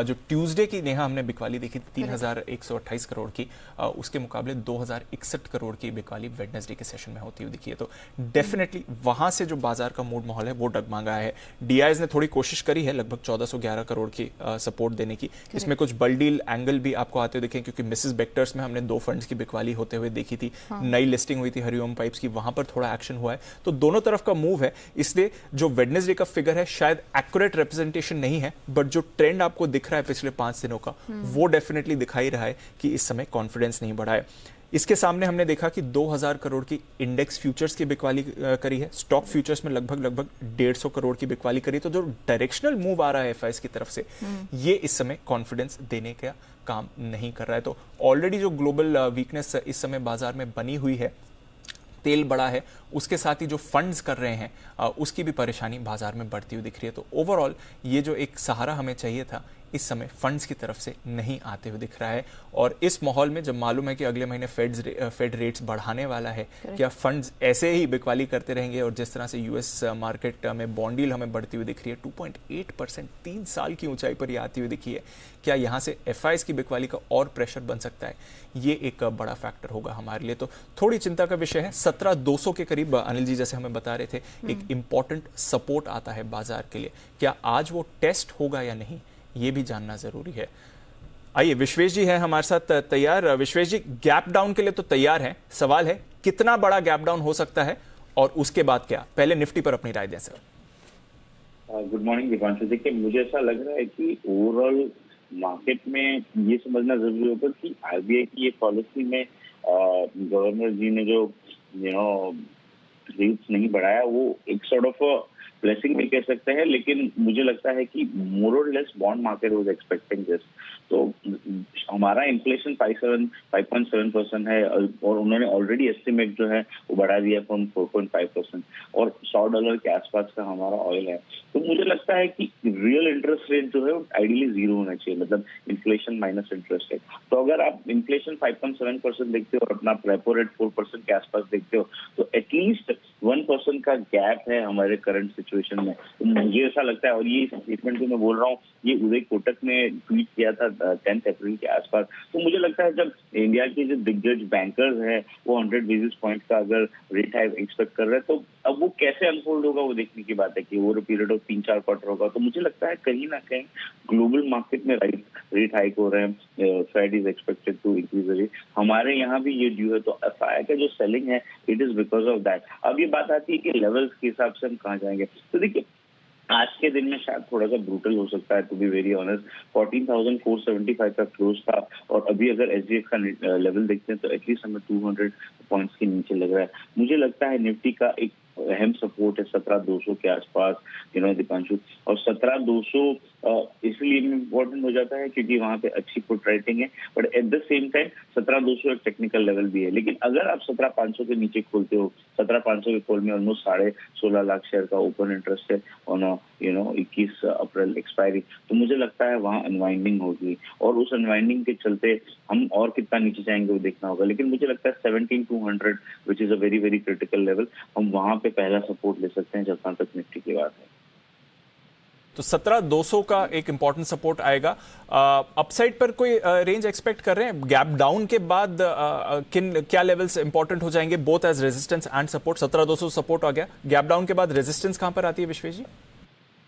जो ट्यूसडे की नेहा हमने बिकवाली देखी 3,128 करोड़ की, उसके मुकाबले 2,061 करोड़ की बिकवाली वेडनेसडे के सेशन में होती हुई दिखी है। तो डेफिनेटली वहां से जो बाजार का मूड माहौल वो डगमगा है। डीआईज ने थोड़ी कोशिश करी है लगभग 1411 करोड़ की सपोर्ट देने की। इसमें कुछ बल डील एंगल भी आपको आते हुए दिखे, क्योंकि मिसेस बेक्टर्स में हमने 2 फंड्स की बिकवाली होते हुए देखी थी। नई लिस्टिंग हुई थी हरिओम पाइप्स की, वहां पर थोड़ा एक्शन हुआ है। तो दोनों तरफ का मूव है, इसलिए जो वेडनेसडे का फिगर है शायद एक्यूरेट रिप्रेजेंटेशन नहीं है, बट जो ट्रेंड आपको दिख रहा है पिछले 5 दिनों का वो डेफिनेटली दिखाई रहा है कि इस समय कॉन्फिडेंस नहीं बढ़ा है। इसके सामने हमने देखा कि 2000 करोड़ की इंडेक्स फ्यूचर्स की बिकवाली करी है, स्टॉक फ्यूचर्स में लगभग 150 करोड़ की बिकवाली करी। तो जो डायरेक्शनल मूव आ रहा है एफआईएस की तरफ से ये इस समय कॉन्फिडेंस देने का काम नहीं कर रहा है। तो ऑलरेडी जो ग्लोबल वीकनेस इस समय बाजार में बनी हुई है, तेल बड़ा है, उसके साथ ही जो फंड्स कर रहे हैं उसकी भी परेशानी बाजार में बढ़ती हुई दिख रही है। तो ओवरऑल ये जो एक सहारा हमें चाहिए था इस समय फंड्स की तरफ से नहीं आते हुए दिख रहा है। और इस माहौल में जब मालूम है कि अगले महीने फेड रेट्स बढ़ाने वाला है, क्या फंड्स ऐसे ही बिकवाली करते रहेंगे? और जिस तरह से यूएस मार्केट में बॉन्ड यील्ड हमें बढ़ती हुई दिख रही है 2.8%, 3 साल की ऊंचाई पर यह आती हुई दिखी है, क्या यहां से एफआईएस की बिकवाली का और प्रेशर बन सकता है? ये एक बड़ा फैक्टर होगा हमारे लिए। तो थोड़ी चिंता का विषय है। 17,200 के करीब अनिल जी जैसे हमें बता रहे थे एक इंपॉर्टेंट सपोर्ट आता है बाजार के लिए, क्या आज वो टेस्ट होगा या नहीं ये भी जानना जरूरी है। आइए विश्वेश जी हैं हमारे साथ तैयार। विश्वेश जी गैप डाउन के लिए तो तैयार हैं, सवाल है कितना बड़ा गैप डाउन हो सकता है और उसके बाद क्या? पहले निफ्टी पर अपनी राय दें सर।
Good morning Deepanshu. देखिए मुझे ऐसा लग रहा है कि ओवरऑल मार्केट में ये समझना जरूरी होगा कि आरबीआई की ये पॉलिसी में गवर्नर जी ने जो रेट्स नहीं बढ़ाया वो एक सॉर्ट ऑफ ब्लेसिंग भी कह सकते हैं, लेकिन मुझे लगता है कि मोर और less bond market was expecting this. तो हमारा इन्फ्लेशन 5.7% है और उन्होंने ऑलरेडी एस्टिमेट जो है वो बढ़ा दिया फ्रॉम 4.5%, और $100 के आसपास का हमारा ऑयल है। तो मुझे लगता है कि रियल इंटरेस्ट रेट जो है वो आइडियली जीरो होना चाहिए, मतलब इन्फ्लेशन माइनस इंटरेस्ट रेट। तो अगर आप इन्फ्लेशन 5.7% देखते हो और अपना रेपो रेट 4% के आसपास देखते हो, तो एटलीस्ट 1% का गैप है हमारे करंट सिचुएशन में। तो मुझे ऐसा लगता है, और ये स्टेटमेंट जो मैं बोल रहा हूँ ये उदय कोटक ने ट्वीट किया था 10 अप्रैल के आसपास। तो मुझे लगता है जब इंडिया के जो दिग्गज बैंकर्स हैं वो 100 बेसिस पॉइंट का अगर रेट हाइक एक्सपेक्ट कर रहे हैं, तो अब वो कैसे अनफोल्ड होगा वो देखने की बात है कि ओवर पीरियड ऑफ 3-4 क्वार्टर होगा। तो मुझे लगता है कहीं ना कहीं ग्लोबल मार्केट में रेट हाइक हो रहे हैं, Fed is expected to increase rate, हमारे यहाँ भी ये ड्यू है। तो एफआईआई का जो सेलिंग है it is because of that. अब ये बात आती है कि लेवल्स के हिसाब से हम कहाँ जाएंगे। तो देखिए आज के दिन में शायद थोड़ा सा ब्रूटल हो सकता है, टू बी वेरी ऑनेस्ट। 14,475 का क्लोज था, और अभी अगर एसडीएक्स का लेवल देखते हैं तो एटलीस्ट हमें 200 पॉइंट्स के नीचे लग रहा है। मुझे लगता है निफ्टी का एक अहम सपोर्ट है 17,200 के आसपास, दीपांशु, और 17,200 इसलिए इम्पोर्टेंट हो जाता है क्योंकि वहां पे अच्छी पुट राइटिंग है, but at the same time 17,200 एक टेक्निकल लेवल भी है। लेकिन अगर आप 17,500 के नीचे खोलते हो, 17,500 के खोल में ऑलमोस्ट 16.5 लाख शेयर का ओपन इंटरेस्ट है ऑन 21 अप्रैल एक्सपायरी, तो मुझे लगता है वहां अनवाइंडिंग होगी, और उस अनवाइंडिंग के चलते हम और कितना नीचे जाएंगे वो देखना होगा। लेकिन मुझे लगता है 17,200 which is a very very critical level, हम वहां पे पहला सपोर्ट ले सकते हैं जहां तक निफ्टी की बात है।
तो 17,200 का एक इंपॉर्टेंट सपोर्ट आएगा। अपसाइड पर कोई रेंज एक्सपेक्ट कर रहे हैं? गैप डाउन के बाद क्या लेवल्स इंपॉर्टेंट हो जाएंगे both as resistance and support? 17,200 support आ गया, गैप डाउन के बाद रेजिस्टेंस कहां पर आती है विश्वेश जी?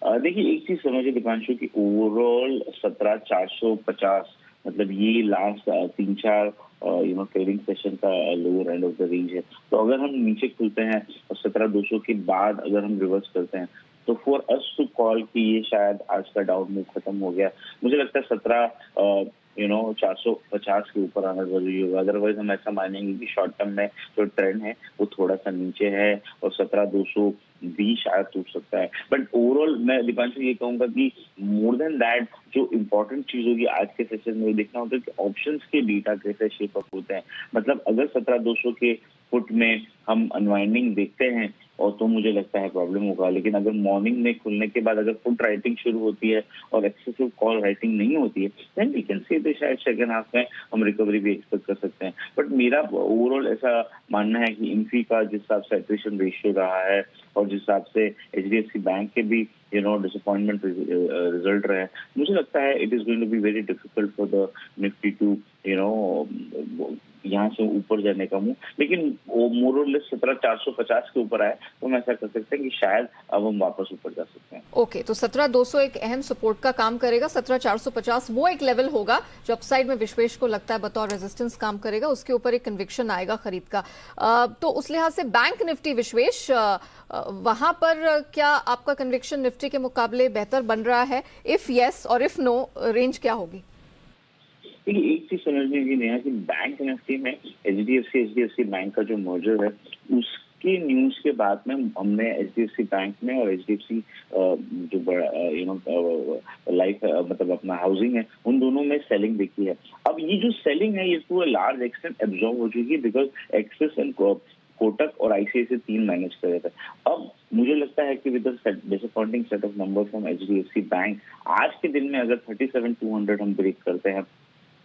देखिए एक चीज समझिए दीपांशु की ओवरऑल 17,450 मतलब ये लास्ट 3-4 ट्रेडिंग सेशन का lower end of the range है। तो अगर हम नीचे खुलते हैं और 17,200 के बाद अगर हम रिवर्स करते हैं तो फॉर अस टू कॉल कि ये शायद आज का डाउन मूव खत्म हो गया, मुझे लगता है 450 के ऊपर आना जरूरी होगा। अदरवाइज हम ऐसा मानेंगे कि शॉर्ट टर्म में जो ट्रेंड है वो थोड़ा सा नीचे है और 17,200 भी शायद टूट सकता है। बट ओवरऑल मैं दीपांशु ये कहूंगा कि मोर देन दैट जो इम्पोर्टेंट चीज होगी आज के सेशन में देखना होगा कि ऑप्शंस के डेटा कैसे शेप अप होते हैं। मतलब अगर 17,200 के फुट में हम अनवाइंडिंग देखते हैं और तो मुझे लगता है प्रॉब्लम होगा। लेकिन अगर मॉर्निंग में खुलने के बाद अगर फुट राइटिंग शुरू होती है और एक्सेसिव कॉल राइटिंग नहीं होती है देन वी कैन से शायद सेकंड हाफ में हम रिकवरी भी एक्सपेक्ट कर सकते हैं। बट मेरा ओवरऑल ऐसा मानना है कि इन्फी का जिस हिसाब से एट्रिशन रेशियो रहा है और जिस हिसाब से एचडीएफसी बैंक के भी डिसअपॉइंटमेंट रिजल्ट रहे, मुझे लगता है it is going to be very difficult for the Nifty to यहाँ से ऊपर जाने का मुंह। लेकिन वो मोर और लेस 17,450 के ऊपर आए तो हम ऐसा कर सकते हैं कि शायद अब हम वापस ऊपर जा सकते हैं।
ओके, तो 17,200 एक अहम सपोर्ट का काम करेगा, 17,450 वो एक लेवल होगा जो अपसाइड में विश्वेश को लगता है बतौर रेजिस्टेंस काम करेगा, उसके ऊपर एक कन्विक्शन आएगा खरीद का। तो उस लिहाज से बैंक निफ्टी विश्वेश वहां पर क्या आपका कन्विक्शन निफ्टी के मुकाबले बेहतर बन रहा है? इफ यस और इफ नो रेंज क्या होगी?
देखिए एक चीज समझने की नहीं है कि बैंक निफ्टी में एचडीएफसी बैंक का जो मर्जर है उसके न्यूज के बाद में हमने एचडीएफसी बैंक में और एचडीएफसी जो लाइफ मतलब अपना हाउसिंग है उन दोनों में सेलिंग देखी है। अब ये जो सेलिंग है ये टू लार्ज एक्सटेंट एब्जॉर्ब हो चुकी है बिकॉज एक्सिस एंड कोटक और आईसीआईसी 3 मैनेज कर रहे थे। अब मुझे लगता है कि with disappointing set of number from HDFC bank आज के दिन में अगर 37,200 हम ब्रेक करते हैं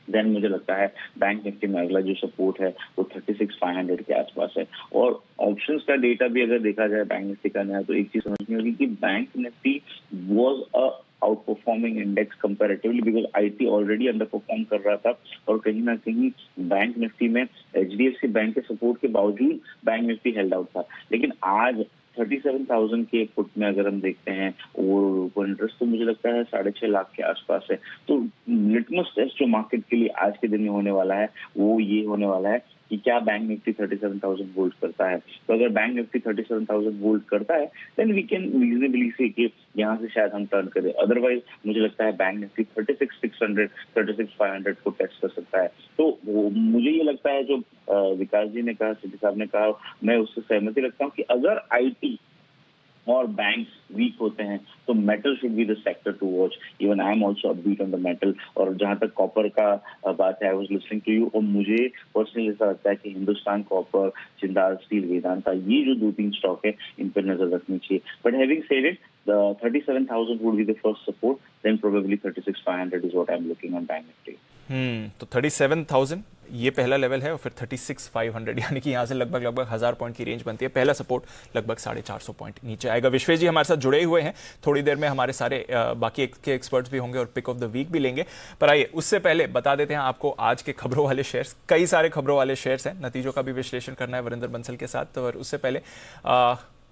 देन मुझे लगता है बैंक निफ्टी में अगला जो सपोर्ट है वो 36,500 के आसपास है। और ऑप्शंस का डेटा भी अगर देखा जाए बैंक निफ्टी का नया तो एक चीज समझनी होगी कि bank Nifty was a out performing index comparatively because IT already under perform कर रहा था और कहीं ना कहीं बैंक निफ्टी में एचडीएफसी बैंक के सपोर्ट के बावजूद बैंक निफ्टी हेल्ड आउट था। लेकिन आज 37,000 के फुट में अगर हम देखते हैं ओवर इंटरेस्ट तो मुझे लगता है 6.5 लाख के आसपास है। तो लिटमस टेस्ट जो मार्केट के लिए आज के दिन में होने वाला है वो ये होने वाला है कि क्या बैंक निफ्टी 37,000 वोल्ट करता है। तो अगर बैंक निफ्टी 37,000 वोल्ट करता है देन वी कैन रीजनेबली से कि यहाँ से शायद हम टर्न करें। अदरवाइज मुझे लगता है बैंक निफ्टी 36,600 36,500 को टेस्ट कर सकता है। तो मुझे ये लगता है जो विकास जी ने कहा, सिटी साहब ने कहा, मैं उससे सहमति रखता हूँ कि अगर आईटी और बैंक्स वीक होते हैं, तो metal should be the sector to watch. Even I am also upbeat on the metal. और जहां तक कॉपर का बात है, I was listening to you, और मुझे पर्सनली ऐसा लगता है कि हिंदुस्तान कॉपर, जिंदाल स्टील, वेदांता, ये जो 2-3 स्टॉक है, इन पर नजर रखनी चाहिए। But having said it, the 37,000 would be the first support, then probably 36,500 is what I'm looking on Bank Nifty.
तो 37,000 ये पहला लेवल है और फिर 36,500 यानी कि यहाँ से लगभग 1000 पॉइंट की रेंज बनती है। पहला सपोर्ट लगभग 450 पॉइंट नीचे आएगा। विश्वेश जी हमारे साथ जुड़े हुए हैं, थोड़ी देर में हमारे सारे बाकी के एक्सपर्ट्स भी होंगे और पिक ऑफ द वीक भी लेंगे। पर आइए उससे पहले बता देते हैं आपको आज के खबरों वाले शेयर्स, कई सारे खबरों वाले शेयर्स हैं, नतीजों का भी विश्लेषण करना है वरिंदर बंसल के साथ। और उससे पहले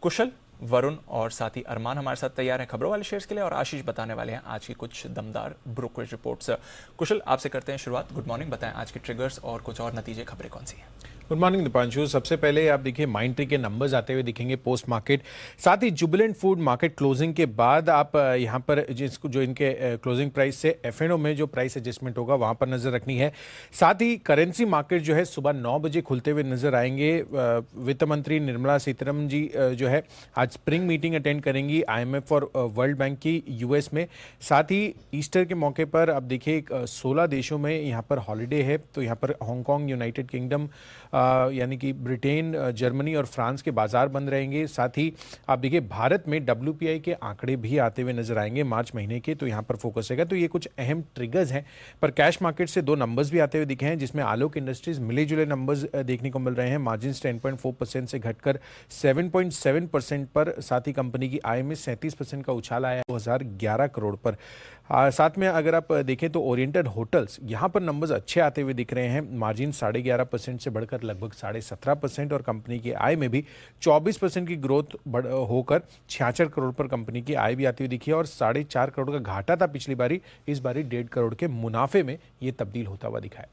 कुशल, वरुण और साथी अरमान हमारे साथ तैयार हैं खबरों वाले शेयर्स के लिए, और आशीष बताने वाले हैं आज की कुछ दमदार ब्रोकरेज रिपोर्ट्स। कुशल, आपसे करते हैं शुरुआत। गुड मॉर्निंग, बताएं आज के ट्रिगर्स और कुछ और नतीजे खबरें कौन सी हैं?
Good morning Deepanshu. सबसे पहले आप देखिए माइंडट्री के नंबर्स आते हुए दिखेंगे पोस्ट मार्केट, साथ ही जुबिलेंट फूड मार्केट क्लोजिंग के बाद आप यहां पर जिसको जो इनके क्लोजिंग प्राइस से एफएनओ में जो प्राइस एडजस्टमेंट होगा वहां पर नजर रखनी है। साथ ही करेंसी मार्केट जो है सुबह 9 बजे खुलते हुए नजर आएंगे। वित्त मंत्री निर्मला सीतारमण जी जो है आज स्प्रिंग मीटिंग अटेंड करेंगी IMF और वर्ल्ड बैंक की US में। साथ ही ईस्टर के मौके पर आप देखिए 16 देशों में यहाँ पर हॉलीडे है, तो यहाँ पर हांगकांग, यूनाइटेड किंगडम यानी कि ब्रिटेन, जर्मनी और फ्रांस के बाजार बंद रहेंगे। साथ ही आप देखिए भारत में WPI के आंकड़े भी आते हुए नजर आएंगे मार्च महीने के, तो यहाँ पर फोकस रहेगा। तो ये कुछ अहम ट्रिगर्स हैं। पर कैश मार्केट से 2 नंबर्स भी आते हुए दिखे हैं, जिसमें आलोक इंडस्ट्रीज मिले जुले नंबर्स देखने को मिल रहे हैं। मार्जिन 10.4% से घटकर 7.7% पर। साथ ही कंपनी की आय में 37% का उछाल आया 2011 करोड़ पर। साथ में अगर आप देखें तो ओरिएंटेड होटल्स यहाँ पर नंबर्स अच्छे आते हुए दिख रहे हैं। मार्जिन 11.5% से बढ़कर लगभग 17.5%, और कंपनी की आय में भी 24% की ग्रोथ होकर 66 करोड़ पर कंपनी की आय भी आती हुई दिखी है। और 4.5 करोड़ का घाटा था पिछली बारी, इस बारी 1.5 करोड़ के मुनाफे में ये तब्दील होता हुआ दिखा है।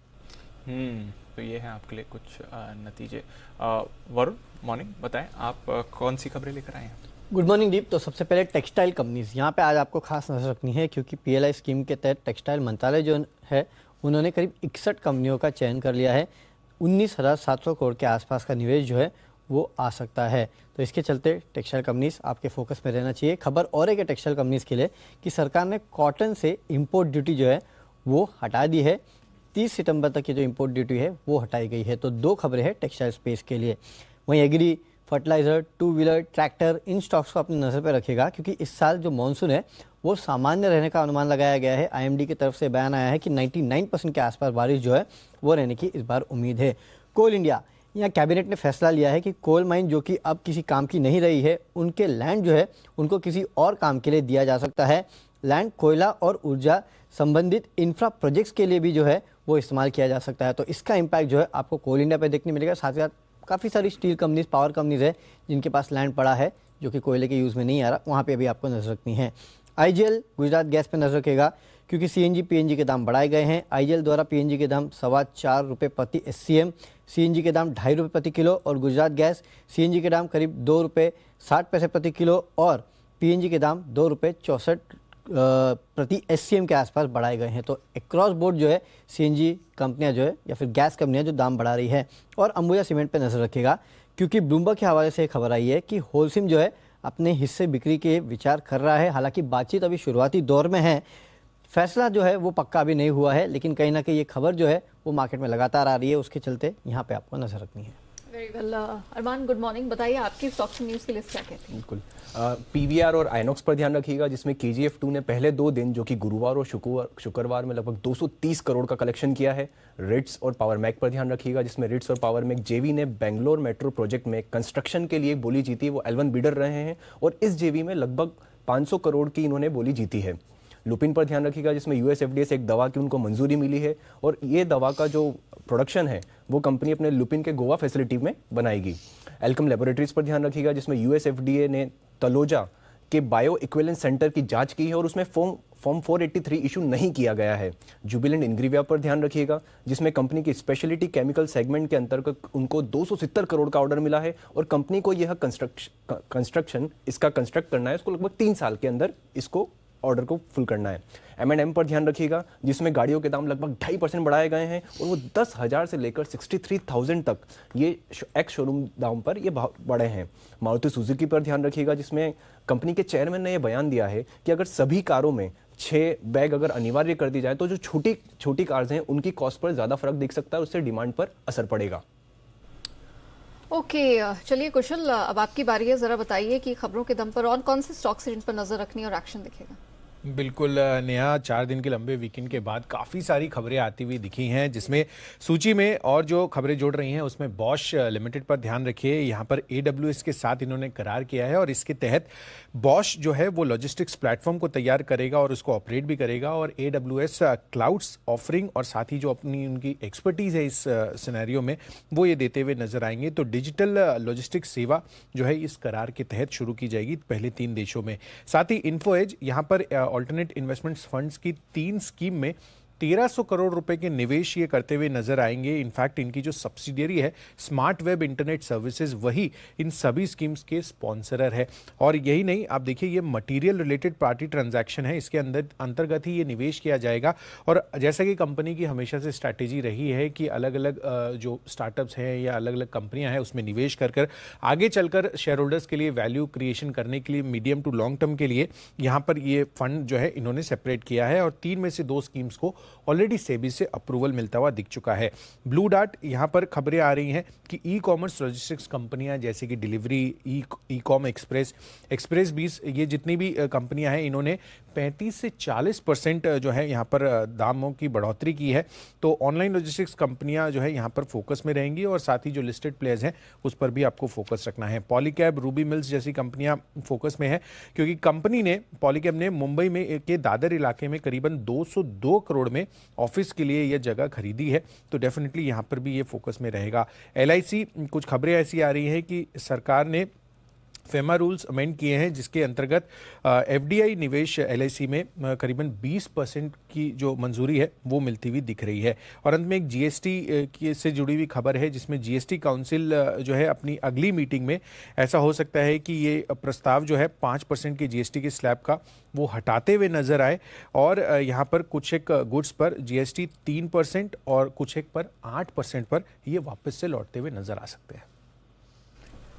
तो ये है आपके लिए कुछ नतीजे। वरुण, मॉर्निंग, बताएं आप कौन सी खबरें लेकर आए हैं?
गुड मॉर्निंग दीप। तो सबसे पहले टेक्सटाइल कंपनीज यहाँ पे आज आपको खास नजर रखनी है, क्योंकि PLI स्कीम के तहत टेक्सटाइल मंत्रालय जो है उन्होंने करीब 61 कंपनियों का चयन कर लिया है। 19,700 करोड़ के आसपास का निवेश जो है वो आ सकता है। तो इसके चलते टेक्सटाइल कंपनीज आपके फोकस में रहना चाहिए। खबर और एक है टेक्सटाइल कंपनीज के लिए कि सरकार ने कॉटन से इम्पोर्ट ड्यूटी जो है वो हटा दी है। 30 सितंबर तक की जो इम्पोर्ट ड्यूटी है वो हटाई गई है। तो 2 खबरें हैं टेक्सटाइल स्पेस के लिए। वहीं एग्री, फर्टिलाइजर, 2 व्हीलर, ट्रैक्टर, इन स्टॉक्स को अपनी नज़र पर रखेगा, क्योंकि इस साल जो मानसून है वो सामान्य रहने का अनुमान लगाया गया है। IMD की तरफ से बयान आया है कि 99% के आसपास बारिश जो है वो रहने की इस बार उम्मीद है। कोल इंडिया, यहाँ कैबिनेट ने फैसला लिया है कि कोल माइन जो कि अब किसी काम की नहीं रही है, उनके लैंड जो है उनको किसी और काम के लिए दिया जा सकता है। लैंड कोयला और ऊर्जा संबंधित इंफ्रा प्रोजेक्ट्स के लिए भी जो है वो इस्तेमाल किया जा सकता है। तो इसका इम्पैक्ट जो है आपको कोल इंडिया पर देखने मिलेगा। साथ ही साथ काफ़ी सारी स्टील कंपनीज, पावर कंपनीज है जिनके पास लैंड पड़ा है जो कि कोयले के यूज़ में नहीं आ रहा, वहाँ पे भी आपको नजर रखनी है। IGL गुजरात गैस पे नजर रखेगा, क्योंकि CNG PNG के दाम बढ़ाए गए हैं। IGL द्वारा PNG के दाम 4.25 रुपये प्रति SCM, CNG के दाम 2.5 रुपये प्रति किलो, और गुजरात गैस CNG के दाम करीब 2 रुपये 60 पैसे प्रति किलो और PNG के दाम 2 रुपये 64 प्रति SCM के आसपास बढ़ाए गए हैं। तो अक्रॉस बोर्ड जो है CNG कंपनियां जो है या फिर गैस कंपनियां जो दाम बढ़ा रही है। और अंबुजा सीमेंट पे नजर रखेगा, क्योंकि ब्लूमबर्ग के हवाले से खबर आई है कि होलसिम जो है अपने हिस्से बिक्री के विचार कर रहा है। हालांकि बातचीत अभी शुरुआती दौर में है, फैसला जो है वो पक्का अभी नहीं हुआ है, लेकिन कहीं ना कहीं ये खबर जो है वो मार्केट में लगातार आ रही है, उसके चलते यहाँ पे आपको नजर रखनी है।
वेरी वेल अरमान, गुड मॉर्निंग, बताइए आपकी स्टॉक्स न्यूज़ की लिस्ट क्या कहती है?
बिल्कुल, PVR और आइनॉक्स पर ध्यान रखिएगा, जिसमें KGF2 ने पहले 2 दिन जो कि गुरुवार और शुक्रवार में लगभग 230 करोड़ का कलेक्शन किया है। रिट्स और पावर मैक पर ध्यान रखिएगा, जिसमें रिट्स और पावर मैक JV ने बेंगलोर मेट्रो प्रोजेक्ट में कंस्ट्रक्शन के लिए बोली जीती है। वो L1 बिडर रहे हैं और इस JV में लगभग 500 करोड़ की इन्होंने बोली जीती है। लुपिन पर ध्यान रखिएगा, जिसमें US FDA से एक दवा की उनको मंजूरी मिली है, और ये दवा का जो प्रोडक्शन है वो कंपनी अपने लुपिन के गोवा फैसिलिटी में बनाएगी। एल्कम लैबोरेटरीज पर ध्यान रखिएगा, जिसमें US FDA ने तलोजा के बायो इक्विवेलेंस सेंटर की जांच की है और उसमें फॉर्म 483 इशू नहीं किया गया है। जुबिलेंट इंग्रीविया पर ध्यान रखिएगा, जिसमें कंपनी की स्पेशलिटी केमिकल सेगमेंट के अंतर्गत उनको 270 करोड़ का ऑर्डर मिला है, और कंपनी को यह कंस्ट्रक्शन इसका कंस्ट्रक्ट करना है, इसको लगभग 3 साल के अंदर इसको ऑर्डर को फुल करना है। M&M पर ध्यान रखिएगा, जिसमें गाड़ियों के दाम लगभग 2.5% बढ़ाए गए हैं और वो 10,000 से लेकर 63,000 तक ये एक्स शोरूम दाम पर ये बढ़े हैं। मारुति सुजुकी पर ध्यान रखिएगा, जिसमें कंपनी के चेयरमैन ने ये बयान दिया है कि अगर सभी कारों में 6 बैग अगर अनिवार्य कर दी जाए तो जो छोटी कार्स हैं उनकी कॉस्ट पर ज़्यादा फर्क दिख सकता है, उससे डिमांड पर असर पड़ेगा।
ओके, चलिए कुशल, अब आपकी बारी है। जरा बताइए कि खबरों के दम पर और कौन से स्टॉक्स हैं जिन पर नजर रखनी और एक्शन दिखेगा।
बिल्कुल नेहा, 4 दिन के लंबे वीकेंड के बाद काफ़ी सारी खबरें आती हुई दिखी हैं, जिसमें सूची में और जो खबरें जोड़ रही हैं उसमें बॉश लिमिटेड पर ध्यान रखिए। यहाँ पर AWS के साथ इन्होंने करार किया है और इसके तहत बॉश जो है वो लॉजिस्टिक्स प्लेटफॉर्म को तैयार करेगा और उसको ऑपरेट भी करेगा। और AWS क्लाउड्स ऑफरिंग और साथ ही जो अपनी उनकी एक्सपर्टीज़ है इस सिनेरियो में वो ये देते हुए नजर आएंगे। तो डिजिटल लॉजिस्टिक्स सेवा जो है इस करार के तहत शुरू की जाएगी पहले 3 देशों में। साथ ही इन्फोएज यहाँ पर ऑल्टरनेट इन्वेस्टमेंट्स फंड्स की 3 स्कीम में 1300 करोड़ रुपए के निवेश ये करते हुए नजर आएंगे। इनफैक्ट इनकी जो सब्सिडियरी है स्मार्ट वेब इंटरनेट सर्विसेज, वही इन सभी स्कीम्स के स्पॉन्सरर है। और यही नहीं, आप देखिए ये मटेरियल रिलेटेड पार्टी ट्रांजैक्शन है, इसके अंतर्गत ही ये निवेश किया जाएगा। और जैसा कि कंपनी की हमेशा से स्ट्रैटेजी रही है कि अलग अलग जो स्टार्टअप्स हैं या अलग अलग कंपनियां हैं उसमें निवेश कर आगे चलकर शेयर होल्डर्स के लिए वैल्यू क्रिएशन करने के लिए मीडियम टू लॉन्ग टर्म के लिए यहाँ पर ये फंड जो है इन्होंने सेपरेट किया है। और 3 में से 2 स्कीम्स को ऑलरेडी सेबी से अप्रूवल मिलता हुआ दिख चुका है। ब्लू डार्ट, यहाँ पर खबरें आ रही हैं कि ई कॉमर्स लॉजिस्टिक्स कंपनियां जैसे कि डिलीवरी, ई कॉम एक्सप्रेस 20, ये जितनी भी कंपनियां हैं इन्होंने 35 से 40% जो है यहाँ पर दामों की बढ़ोतरी की है। तो ऑनलाइन लॉजिस्टिक्स कंपनियां जो है यहाँ पर फोकस में रहेंगी और साथ ही जो लिस्टेड प्लेयर्स हैं उस पर भी आपको फोकस रखना है। पॉलीकैब, रूबी मिल्स जैसी कंपनियां फोकस में है, क्योंकि कंपनी ने, पॉलीकैब ने मुंबई में के दादर इलाके में करीबन 202 करोड़ में ऑफिस के लिए यह जगह खरीदी है। तो डेफिनेटली यहाँ पर भी ये फोकस में रहेगा। LIC, कुछ खबरें ऐसी आ रही है कि सरकार ने फेमा रूल्स अमेंड किए हैं, जिसके अंतर्गत FDI निवेश LIC में करीबन 20% की जो मंजूरी है वो मिलती हुई दिख रही है। और अंत में एक GST से जुड़ी हुई खबर है, जिसमें GST काउंसिल जो है अपनी अगली मीटिंग में ऐसा हो सकता है कि ये प्रस्ताव जो है 5% की GST के स्लैब का वो हटाते हुए नजर आए और यहाँ पर कुछ एक गुड्स पर GST 3% और कुछ एक पर 8% पर ये वापस से लौटते हुए नजर आ सकते हैं।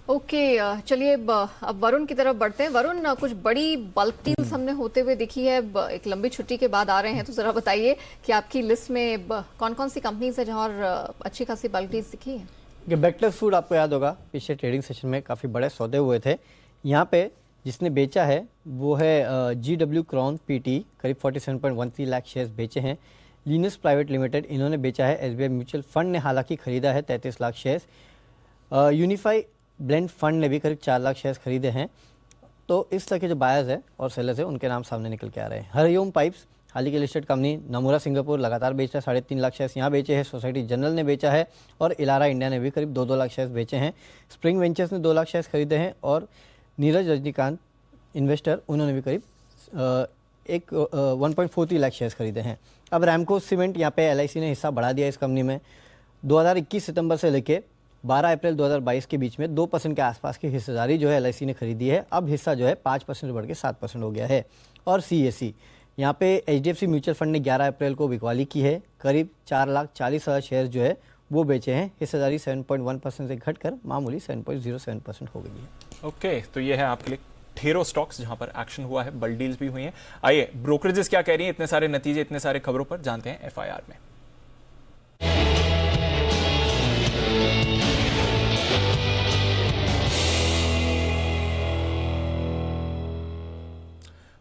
ओके, चलिए अब वरुण की तरफ बढ़ते हैं। वरुण, कुछ बड़ी बल्क डील्स हमने होते हुए दिखी है, एक लंबी छुट्टी के बाद आ रहे हैं, तो जरा बताइए कि आपकी लिस्ट में कौन कौन सी कंपनीज है जहां और अच्छी खासी बल्क डील्स दिखी है।
बेक्टर्स फूड, आपको याद होगा पिछले ट्रेडिंग सेशन में काफ़ी बड़े सौदे हुए थे। यहाँ पे जिसने बेचा है वो है GW क्रॉन PT, करीब 47.13 लाख शेयर्स बेचे हैं। लीनस प्राइवेट लिमिटेड, इन्होंने बेचा है। SBI म्यूचुअल फंड ने हालांकि खरीदा है 33 lakh shares. Unify blend fund ने भी करीब 4 लाख शेयर्स खरीदे हैं। तो इस तरह के जो बायर्स है और सेलर्स है उनके नाम सामने निकल के आ रहे हैं। हरिओम पाइप्स, हाल ही की लिस्टेड कंपनी, नमूरा सिंगापुर लगातार बेच रहा है, 3.5 लाख शेयर्स यहाँ बेचे हैं। सोसाइटी जनरल ने बेचा है और इलारा इंडिया ने भी करीब 2-2 लाख शेयर्स बेचे हैं। स्प्रिंग वेंचर्स ने 2 लाख शेयर्स खरीदे हैं और नीरज रजनीकांत इन्वेस्टर, उन्होंने भी करीब 1.43 लाख शेयर्स खरीदे हैं। अब रैमको सीमेंट, यहाँ पे LIC ने हिस्सा बढ़ा दिया इस कंपनी में। 2021 सितंबर से लेके 12 अप्रैल 2022 के बीच में 2% के आसपास की हिस्सेदारी जो है LIC ने खरीदी है। अब हिस्सा जो है 5% बढ़ के 7% हो गया है। और CAC, यहाँ पे HDFC म्यूचुअल फंड ने 11 अप्रैल को बिकवाली की है, करीब 4,40,000 शेयर्स जो है वो बेचे हैं। हिस्सेदारी 7.1% से घटकर मामूली 7.07% हो गई है।
ओके, तो ये है आपके लिए ढेरों स्टॉक्स जहां पर एक्शन हुआ है, बल्क डील्स भी हुई हैं। आइए ब्रोकरेजेस क्या कह रही हैं इतने सारे नतीजे, इतने सारे खबरों पर, जानते हैं FIR में।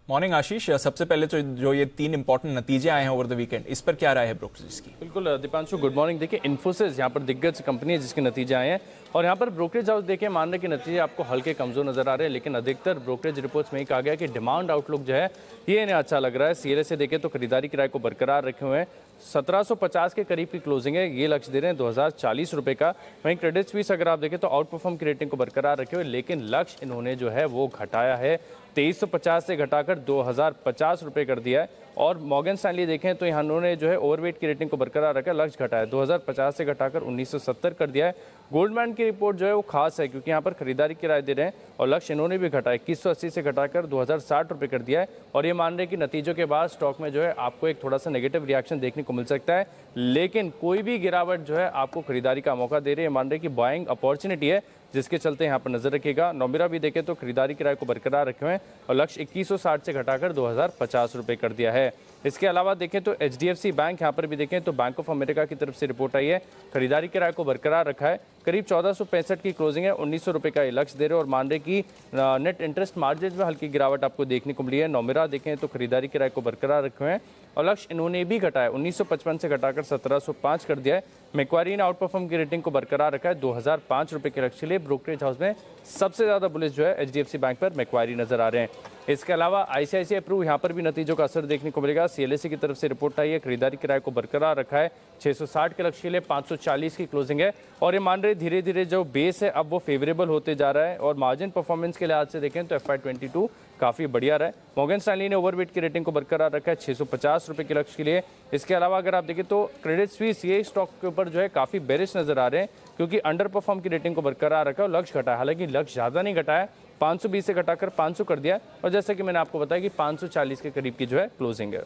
मॉर्निंग आशीष, सबसे पहले तो जो ये 3 इंपॉर्टेंट नतीजे आए हैं ओवर द वीकेंड, इस पर क्या राय है ब्रोकरेज की?
बिल्कुल दीपांशु, गुड मॉर्निंग। देखिए, इन्फोसिस यहाँ पर दिग्गज कंपनी है जिसके नतीजे आए हैं और यहाँ पर ब्रोकरेज हाउस देखिए मान रहे कि नतीजे आपको हल्के कमजोर नजर आ रहे हैं, लेकिन अधिकतर ब्रोकरेज रिपोर्ट्स में ही कहा गया कि डिमांड आउटलुक जो है ये इन्हें अच्छा लग रहा है। CLA से देखें तो खरीदारी किराए को बरकरार रखे हुए हैं, 1750 के करीब की क्लोजिंग है, ये लक्ष्य दे रहे हैं 2040 रुपये का। वहीं क्रेडिट स्विस अगर आप देखें तो आउट परफॉर्म की रेटिंग को बरकरार रखे हुए, लेकिन लक्ष्य इन्होंने जो है वो घटाया है, 2350 से घटाकर 2050 रुपये कर दिया है। और मॉर्गन स्टैनली देखें तो यहाँ उन्होंने जो है ओवरवेट की रेटिंग को बरकरार रखा, लक्ष्य घटाया 2050 से घटाकर 1970 कर दिया है। गोल्डमैन की रिपोर्ट जो है वो खास है क्योंकि यहाँ पर खरीदारी की राय दे रहे हैं और लक्ष्य इन्होंने भी घटाया 2180 से घटाकर 2060 रुपये कर दिया है और ये मान रहे हैं कि नतीजों के बाद स्टॉक में जो है आपको एक थोड़ा सा नेगेटिव रिएक्शन देखने को मिल सकता है, लेकिन कोई भी गिरावट जो है आपको खरीदारी का मौका दे रही है। मान रहे हैं कि बाइंग अपॉर्चुनिटी है जिसके चलते यहाँ पर नजर रखिएगा। नोमिरा भी देखें तो खरीदारी किराए को बरकरार रखे हुए हैं और लक्ष्य 2160 से घटाकर 2050 रुपये कर दिया है। इसके अलावा देखें तो HDFC बैंक यहाँ पर भी देखें तो बैंक ऑफ अमेरिका की तरफ से रिपोर्ट आई है, खरीदारी किराए को बरकरार रखा है, करीब 1465 की क्लोजिंग है, 1900 रुपये का ये लक्ष्य दे रहे और मान रहे कि नेट इंटरेस्ट मार्जिन में हल्की गिरावट आपको देखने को मिली है। नोमिरा देखें तो खरीदारी किराए को बरकरार रखे हुए हैं और लक्ष्य इन्होंने भी घटाया 1955 से घटाकर 1705 कर दिया है। मैक्वारी ने आउट परफॉर्म की रेटिंग को बरकरार रखा है 2005 रुपये के लक्ष्य के लिए। ब्रोकरेज हाउस में सबसे ज़्यादा बुलिश जो है HDFC बैंक पर मैक्वारी नजर आ रहे हैं। इसके अलावा ICICI प्रू यहाँ पर भी नतीजों का असर देखने को मिलेगा। CLSA की तरफ से रिपोर्ट आई है, खरीदारी किराए को बरकरार रखा है 660 के लक्ष्य के लिए, 540 की क्लोजिंग है और ये मान रहे धीरे धीरे जो बेस है अब वो फेवरेबल होते जा रहा है और मार्जिन परफॉर्मेंस के लिहाज से देखें तो FY22 काफ़ी बढ़िया रहा है। मॉर्गन स्टैनली ने ओवरवेट की रेटिंग को बरकरार रखा है 650 रुपये के लक्ष्य के लिए। इसके अलावा अगर आप देखें तो क्रेडिट स्विस ये स्टॉक के ऊपर जो है काफ़ी बेरिश नजर आ रहे हैं क्योंकि अंडर परफॉर्म की रेटिंग को बरकरार रखा और लक्ष्य घटाया, हालांकि लक्ष्य ज़्यादा नहीं घटाया, 520 से घटाकर 500 कर दिया और जैसे कि मैंने आपको बताया कि 540 के करीब की जो है क्लोजिंग है।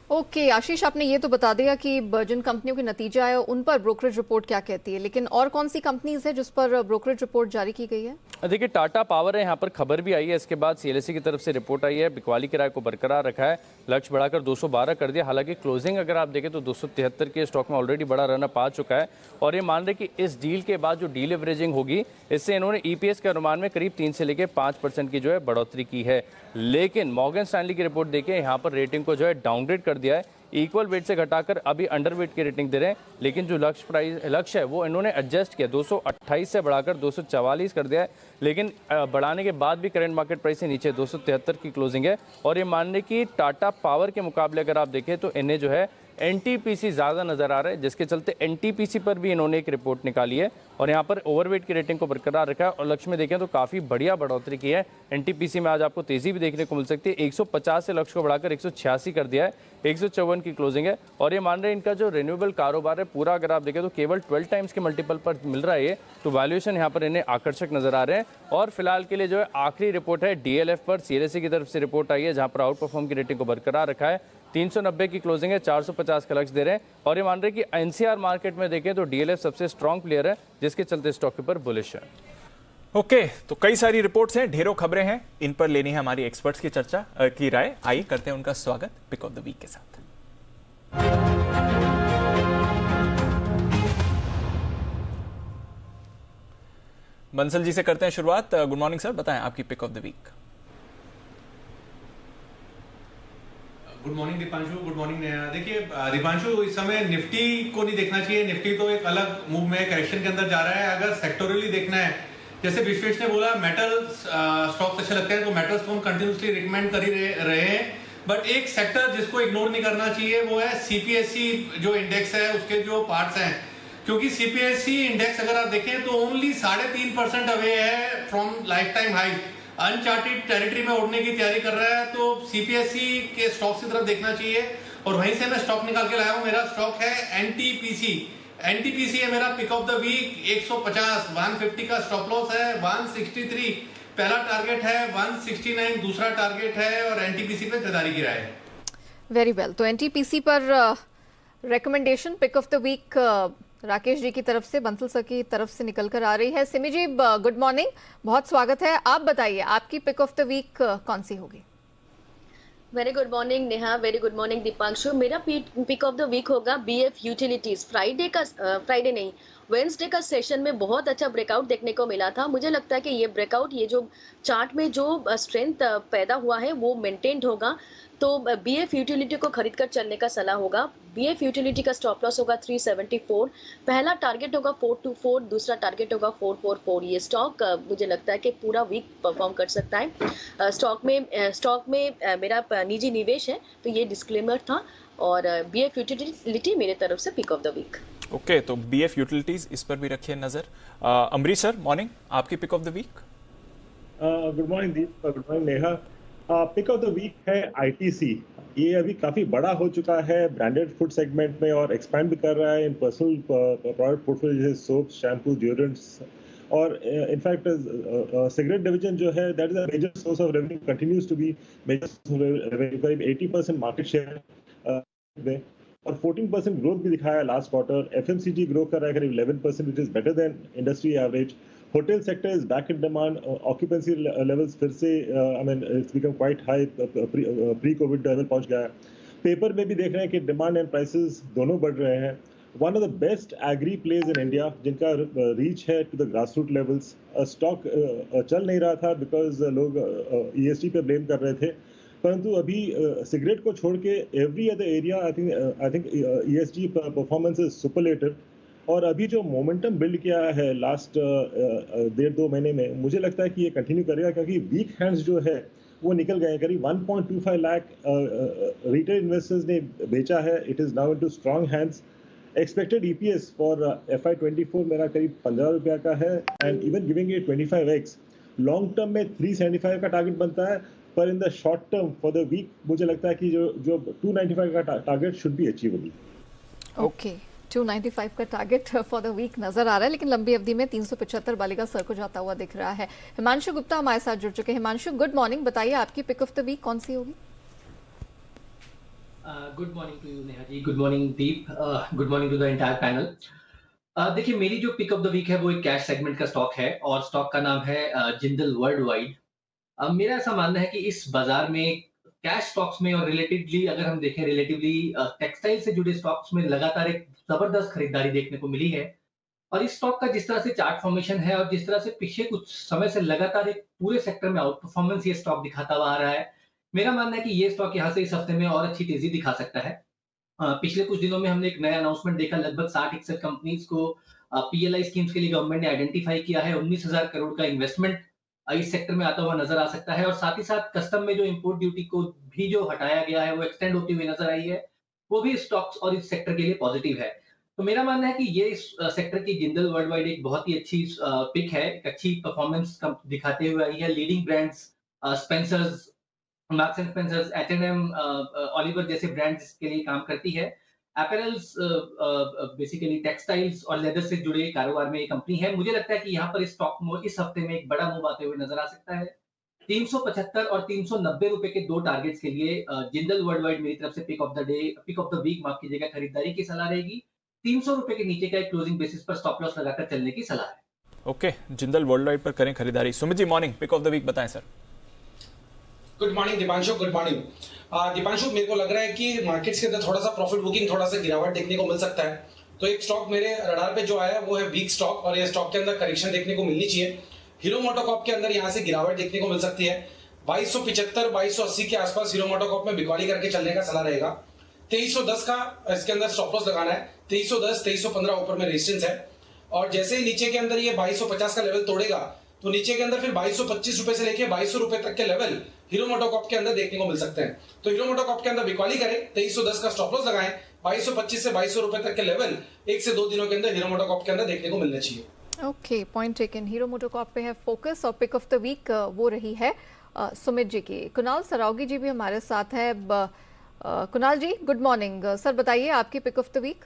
ओके आशीष, आपने ये तो बता दिया कि जिन कंपनियों के नतीजे आए उन पर ब्रोकरेज रिपोर्ट क्या कहती है, लेकिन और कौन सी कंपनीज है जिस पर ब्रोकरेज रिपोर्ट जारी की गई है?
देखिए टाटा पावर है, यहाँ पर खबर भी आई है, इसके बाद CLSA की तरफ से रिपोर्ट आई है, बिकवाली किराए को बरकरार रखा है, लक्ष्य बढ़ाकर 212 कर दिया। हालांकि क्लोजिंग अगर आप देखें तो 273 के स्टॉक में ऑलरेडी बड़ा रनअप आ चुका है और ये मान रहे कि इस डील के बाद जो डीलिवरेजिंग होगी इससे इन्होंने EPS के अनुमान में करीब 3 से लेकर 5% की जो है बढ़ोतरी की है। लेकिन मॉर्गन स्टैनली की रिपोर्ट देखिए यहाँ पर रेटिंग को जो है डाउनग्रेड कर दिया है, इक्वल वेट से घटाकर अभी अंडर वेट की रेटिंग दे रहे हैं, लेकिन जो लक्ष्य है वो इन्होंने एडजस्ट किया 228 से बढ़ाकर 244 कर दिया है, लेकिन बढ़ाने के बाद भी करंट मार्केट प्राइस से नीचे 273 की क्लोजिंग है और ये मानने की टाटा पावर के मुकाबले अगर आप देखें तो इन्हें जो है NTPC ज़्यादा नजर आ रहा है, जिसके चलते NTPC पर भी इन्होंने एक रिपोर्ट निकाली है और यहाँ पर ओवरवेट की रेटिंग को बरकरार रखा है और लक्ष्य में देखें तो काफ़ी बढ़िया बढ़ोतरी की है। NTPC में आज आपको तेजी भी देखने को मिल सकती है, 150 से लक्ष्य को बढ़ाकर 186 कर दिया है, 154 की क्लोजिंग है और ये मान रहे हैं इनका जो रिन्यूएबल कारोबार है पूरा अगर आप देखें तो केवल 12 टाइम्स के मल्टीपल पर मिल रहा है ये, तो वैल्यूएशन यहाँ पर इन्हें आकर्षक नजर आ रहे हैं। और फिलहाल के लिए जो है आखिरी रिपोर्ट है DLF पर, CLSA की तरफ से रिपोर्ट आई है जहाँ पर आउट परफॉर्म की रेटिंग को बरकरार रखा है, 390 की क्लोजिंग है, 450 का लक्ष्य दे रहे हैं और ये मान रहे हैं कि NCR मार्केट में देखें तो DLF सबसे स्ट्रॉन्ग प्लेयर है जिसके चलते स्टॉक के ऊपर बुलिश है।
ओके, तो कई सारी रिपोर्ट्स हैं, ढेरों खबरें हैं, इन पर लेनी है हमारी एक्सपर्ट्स की चर्चा की राय। आइए करते हैं उनका स्वागत पिक ऑफ द वीक के साथ। बंसल जी से करते हैं शुरुआत। गुड मॉर्निंग सर, बताएं आपकी pick of the week.
Good morning Deepanshu, good morning Neha. देखिए दीपांशु, इस समय निफ्टी को नहीं देखना चाहिए, निफ्टी तो एक अलग मूव में करेक्शन के अंदर जा रहा है। अगर सेक्टोरली देखना है, जैसे विश्वेश ने बोला मेटल स्टॉक्स अच्छे लगते हैं तो मेटल्स को हम कंटिन्यूसली रिकमेंड कर ही रहे हैं, बट एक सेक्टर जिसको इग्नोर नहीं करना चाहिए वो है CPSE जो इंडेक्स है उसके जो पार्ट्स हैं, क्योंकि CPSE इंडेक्स अगर आप देखें तो ओनली 3.5% अवे है from life time high, uncharted territory में उड़ने की तैयारी कर रहा है, तो CPSE के स्टॉक्स की तरफ देखना चाहिए। और वहीं से मैं स्टॉक निकाल के लाया हूं, मेरा स्टॉक है NTPC है मेरा पिक ऑफ द वीक 150, 150 का स्टॉप लॉस है, 163 पहला टारगेट है, 169 दूसरा टारगेट है और NTPC पे खरीदारी की राय है।
वेरी वेल, तो NTPC पर recommendation pick of the week Rakesh ji की तरफ से, बंसल सर की तरफ से निकल कर आ रही है। सिमी जी गुड मॉर्निंग, बहुत स्वागत है। आप बताइए आपकी पिक ऑफ द वीक कौन सी होगी?
Very good morning Neha, very good morning Deepanshu. मेरा पिक ऑफ द वीक होगा BF यूटिलिटीज। फ्राइडे नहीं, वेडनेसडे का सेशन में बहुत अच्छा ब्रेकआउट देखने को मिला था। मुझे लगता है कि ये ब्रेकआउट, ये जो चार्ट में जो स्ट्रेंथ पैदा हुआ है वो मेंटेन्ड होगा, तो BF यूटिलिटी को खरीद कर चलने का सलाह होगा। BF यूटिलिटी का स्टॉप लॉस होगा 374, पहला टारगेट होगा 424, दूसरा टारगेट होगा 444। ये स्टॉक मुझे लगता है कि पूरा वीक परफॉर्म कर सकता है। स्टॉक में मेरा निजी निवेश है, तो ये डिस्क्लेमर था। और BF यूटिलिटी मेरे तरफ से pick of the week.
Okay, तो BF यूटिलिटीज इस पर भी रखिए नजर। अमरीश सर, मॉर्निंग, आपकी pick of the week.
Good morning Deep, good morning Neha. Pick of the week है आईटीसी। ये अभी काफी बड़ा हो चुका है ब्रांडेड फूड सेगमेंट में और एक्सपैंड भी कर रहा है इन पर्सनल प्रोडक्ट पोर्टफोलियो जैसे सोप, शैम्पू, डिओड्रेंट्स और इनफैक्ट सिगरेट डिवीजन जो है that is a major source of revenue, continues to be major revenue, करीब 80% मार्केट शेयर में और 14% ग्रोथ भी दिखाया लास्ट क्वार्टर। एफएमसीजी ग्रो कर रहा है करीब 11%, which is better than industry average. Hotel sector is back in demand, occupancy levels फिर से I mean it's become quite high, pre Covid level पहुंच गया है। पेपर में भी देख रहे हैं कि डिमांड एंड प्राइसेस दोनों बढ़ रहे हैं। One of the best agri plays in India जिनका रीच है to the grass root levels. Stock चल नहीं रहा था बिकॉज लोग ईएसटी पे ब्लेम कर रहे थे, परंतु अभी सिगरेट को छोड़ के every other area I think EST performance is superlative. और अभी जो मोमेंटम बिल्ड किया है लास्ट 1.5-2 महीने में, मुझे लगता है कि ये कंटिन्यू करेगा क्योंकि वीक हैंड्स जो है वो निकल गए हैं। करीब 1.25 लाख रिटेल इन्वेस्टर्स ने बेचा है। It is now into strong hands. Expected EPS for FY24 मेरा करीब 15 रुपया का है and even giving it 25x। Long term में 375 का टारगेट बनता है, पर in the short term for the week मुझे लगता है कि जो 295 का target should be achievable.
Okay, 295 का टारगेट फॉर द वीक नजर आ रहा है, लेकिन लंबी अवधि में 375 वाले का सर को जाता हुआ दिख रहा है। हिमांशु गुप्ता हमारे साथ जुड़ चुके हैं। हिमांशु, गुड मॉर्निंग, बताइए आपकी पिक ऑफ द वीक कौन सी होगी?
Good morning to you Neha ji, good morning Deep, good morning to the entire panel. देखिए, मेरी जो पिक ऑफ द वीक है वो एक कैश सेगमेंट का स्टॉक है और स्टॉक का नाम है जिंदल वर्ल्ड वाइड। मेरा ऐसा मानना है कि इस बाजार में कैश स्टॉक्स में और रिलेटिवली अगर हम देखें रिलेटिवली टेक्सटाइल से जुड़े स्टॉक्स में लगातार एक जबरदस्त खरीदारी देखने को मिली है। और इस स्टॉक का जिस तरह से चार्ट फॉर्मेशन है और जिस तरह से पिछले कुछ समय से लगातार एक पूरे सेक्टर में आउट परफॉर्मेंस ये स्टॉक दिखाता हुआ आ रहा है, मेरा मानना है कि ये स्टॉक यहाँ से इस हफ्ते में और अच्छी तेजी दिखा सकता है। पिछले कुछ दिनों में हमने एक नया अनाउंसमेंट देखा, लगभग 60-61 कंपनीज को PLI स्कीम्स के लिए गवर्नमेंट ने आइडेंटिफाई किया है। 19,000 करोड़ का इन्वेस्टमेंट इस सेक्टर में आता हुआ नजर आ सकता है और साथ ही साथ कस्टम में जो इंपोर्ट ड्यूटी को भी जो हटाया गया है वो एक्सटेंड होती हुई नजर आई है, वो भी स्टॉक्स और इस सेक्टर के लिए पॉजिटिव है। तो मेरा मानना है कि ये इस सेक्टर की जिंदल वर्ल्ड वाइड एक बहुत ही अच्छी पिक है, एक अच्छी परफॉर्मेंस दिखाते हुए आई है। Leading brands Spencer's, marks and Spencer's, H&M, Oliver जैसे ब्रांड्स के लिए काम करती है। अपैरल्स, बेसिकली टेक्सटाइल्स और लेदर से जुड़े कारोबार में ये कंपनी है। मुझे लगता है कि यहाँ पर इस स्टॉक में इस हफ्ते में एक बड़ा मूव आते हुए नजर आ सकता है। 375 और 390 रुपए के दो टारगेट्स के लिए जिंदल वर्ल्ड वाइड मेरी तरफ से pick of the day, pick of the week माफ कीजिएगा, खरीदारी की सलाह रहेगी। 300 रुपए के नीचे का एक क्लोजिंग बेसिस पर स्टॉप लॉस लगाकर चलने की सलाह है।
ओके, जिंदल वर्ल्ड वाइड पर करें खरीदारी। Sumit ji, morning, pick of the week बताएं sir.
Good morning Deepanshu, good morning Deepanshu. मेरे को लग रहा है कि मार्केट्स के अंदर थोड़ा सा प्रॉफिट बुकिंग, थोड़ा सा गिरावट देखने को मिल सकता है। तो एक स्टॉक मेरे रडार पे जो आया है वो है वीक स्टॉक और ये स्टॉक के अंदर करेक्शन देखने को मिलनी चाहिए। हीरो मोटोकॉर्प के अंदर यहाँ से गिरावट देखने को मिल सकती है। 2275, 2280 के आसपास हीरो मोटोकॉर्प में बिकवाली करके चलने का सलाह रहेगा। 2310 का इसके अंदर स्टॉप लॉस लगाना है। 2310, 2315 ऊपर में रेजिस्टेंस है और जैसे ही नीचे के अंदर ये 2250 का लेवल तोड़ेगा तो नीचे के अंदर फिर 2225 रुपए से लेके 2200 रुपए तक के लेवल हीरो मोटोकॉर्प के अंदर देखने को मिल सकते हैं। तो हीरो मोटोकॉर्प के अंदर बिकवाली करें, 2310 का स्टॉप लॉस लगाएं, 2225 से 2200 रुपए तक के लेवल 1 से 2 दिनों के अंदर हीरो मोटोकॉर्प के अंदर देखने को मिलने चाहिए।
Okay, point taken. Hero MotoCorp पे है फोकस और पिक ऑफ द वीक वो रही है सुमित जी की। कुणाल सरावगी जी भी हमारे साथ है। Kunal ji, good morning sir, बताइए आपकी pick of the week.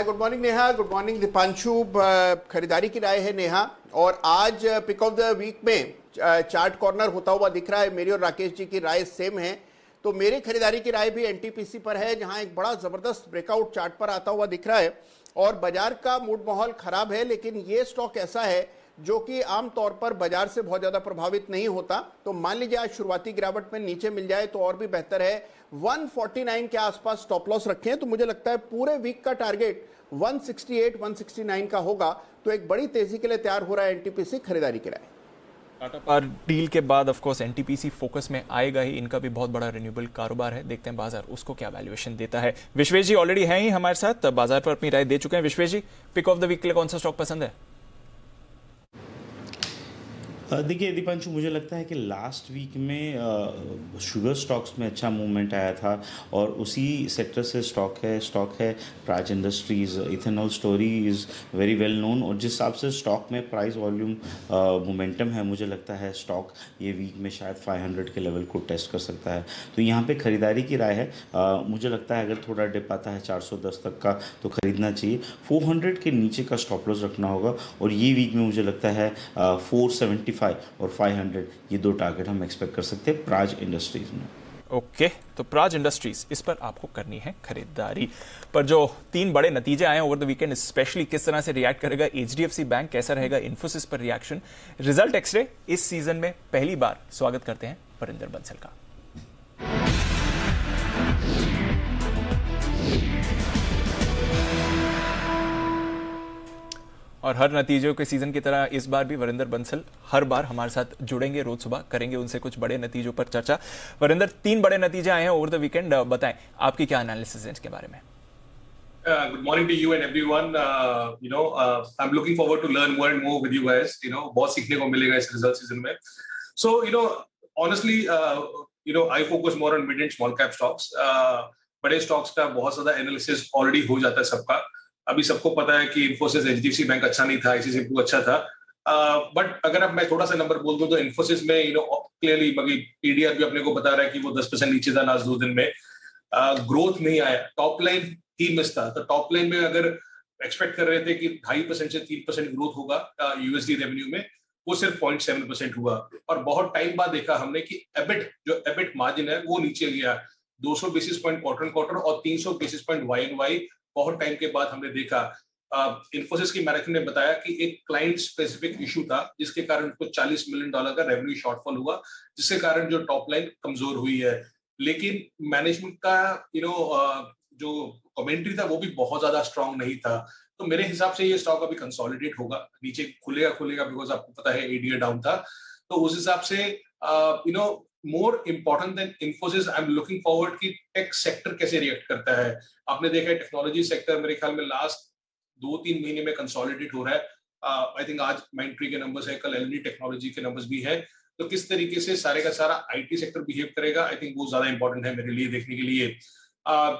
Good morning Neha, good morning Deepanshu. खरीदारी की राय है नेहा और आज पिक ऑफ द वीक में चार्ट कॉर्नर होता हुआ दिख रहा है। मेरी और राकेश जी की राय सेम है, तो मेरी खरीदारी की राय भी एनटीपीसी पर है, जहां एक बड़ा जबरदस्त ब्रेकआउट चार्ट पर आता हुआ दिख रहा है और बाजार का मूड माहौल खराब है, लेकिन ये स्टॉक ऐसा है जो कि आमतौर पर बाजार से बहुत ज्यादा प्रभावित नहीं होता। तो मान लीजिए आज शुरुआती गिरावट में नीचे मिल जाए तो और भी बेहतर है। 149 के आसपास स्टॉप लॉस रखें तो मुझे लगता है पूरे वीक का टारगेट 168, 169 का होगा। तो एक बड़ी तेजी के लिए तैयार हो रहा है एनटीपीसी। खरीदारी की राय।
टाटा पावर डील के बाद ऑफ कोर्स एनटीपीसी फोकस में आएगा ही। इनका भी बहुत बड़ा रिन्यूएबल कारोबार है, देखते हैं बाजार उसको क्या वैल्यूएशन देता है। विश्वेश जी ऑलरेडी हैं ही हमारे साथ, बाजार पर अपनी राय दे चुके हैं। विश्वेश जी, पिक ऑफ द वीक के लिए कौन सा स्टॉक पसंद है?
देखिए दीपांशु, मुझे लगता है कि लास्ट वीक में शुगर स्टॉक्स में अच्छा मूवमेंट आया था और उसी सेक्टर से स्टॉक है Praj industries. Ethanol story is very well known और जिस हिसाब से स्टॉक में प्राइस वॉल्यूम मोमेंटम है, मुझे लगता है स्टॉक ये वीक में शायद 500 के लेवल को टेस्ट कर सकता है। तो यहाँ पे ख़रीदारी की राय है। मुझे लगता है अगर थोड़ा डिप आता है 410 तक का तो ख़रीदना चाहिए। 400 के नीचे का स्टॉप लॉस रखना होगा और ये वीक में मुझे लगता है 475 और 500 ये दो टारगेट हम एक्सपेक्ट कर सकते हैं प्राज इंडस्ट्रीज में।
ओके, तो प्राज इंडस्ट्रीज, इस पर आपको करनी है खरीदारी। पर जो 3 बड़े नतीजे आए हैं ओवर द वीकेंड, स्पेशली किस तरह से रिएक्ट करेगा एचडीएफसी बैंक, कैसा रहेगा इन्फोसिस पर रिएक्शन, रिजल्ट एक्सरे इस सीजन में पहली बार स्वागत करते हैं वरिंदर बंसल का। और हर नतीजों के सीजन की तरह इस बार भी वरिंदर बंसल हर बार हमारे साथ जुड़ेंगे, रोज सुबह करेंगे उनसे कुछ बड़े नतीजों पर चर्चा। वरिंदर, 3 बड़े नतीजे आए हैं ओवर द वीकेंड, बताएं आपकी क्या एनालिसिस है इसके बारे में।
Good morning to you and everyone. I'm looking forward to learn more and more with you guys. बहुत सीखने को मिलेगा इस रिजल्ट सीजन में. So, honestly, I focus more on mid and small cap stocks. बड़े स्टॉक्स का बहुत ज्यादा एनालिसिस ऑलरेडी हो जाता है सबका। अभी सबको पता है कि इन्फोसिस एचडीएफसी बैंक अच्छा नहीं था, आईसीआईसी बैंक अच्छा था। बट अगर अब मैं थोड़ा सा नंबर बोल दूं तो इन्फोसिस में क्लियरली पीडीआर भी अपने को बता रहा है कि वो 10% नीचे था लास्ट 2 दिन में। ग्रोथ नहीं आया, टॉप लाइन ही मिस था। तो टॉप लाइन में अगर एक्सपेक्ट कर रहे थे कि 2.5% से 3% ग्रोथ होगा यूएसडी रेवेन्यू में, वो सिर्फ 0.7% हुआ। और बहुत टाइम बाद देखा हमने कि एबिट मार्जिन है वो नीचे गया, 200 बेसिस पॉइंट क्वार्टर और 300 बेसिस पॉइंट YoY। बहुत टाइम के बाद हमने देखा। इन्फोसिस की मैनेजमेंट ने बताया कि एक क्लाइंट स्पेसिफिक इशू था जिसके कारण उनको $40 मिलियन का रेवेन्यू शॉर्टफॉल हुआ, जिसके कारण जो टॉप लाइन कमजोर हुई है। लेकिन मैनेजमेंट का जो कमेंट्री था वो भी बहुत ज्यादा स्ट्रांग नहीं था। तो मेरे हिसाब से ये स्टॉक अभी कंसोलिडेट होगा, नीचे खुलेगा बिकॉज आपको पता है एडीआर डाउन था। तो उस हिसाब से more important then Infosys, I am looking forward कि टेक सेक्टर कैसे रिएक्ट करता है। आपने देखा है टेक्नोलॉजी सेक्टर मेरे ख्याल में लास्ट 2-3 महीने में कंसोलिडेट हो रहा है। आई थिंक आज माइंडट्री के नंबर्स है, कल एलएनडी टेक्नोलॉजी के नंबर्स भी है। तो किस तरीके से सारे का सारा आईटी सेक्टर बिहेव करेगा, आई थिंक वो ज्यादा इंपॉर्टेंट है मेरे लिए देखने के लिए।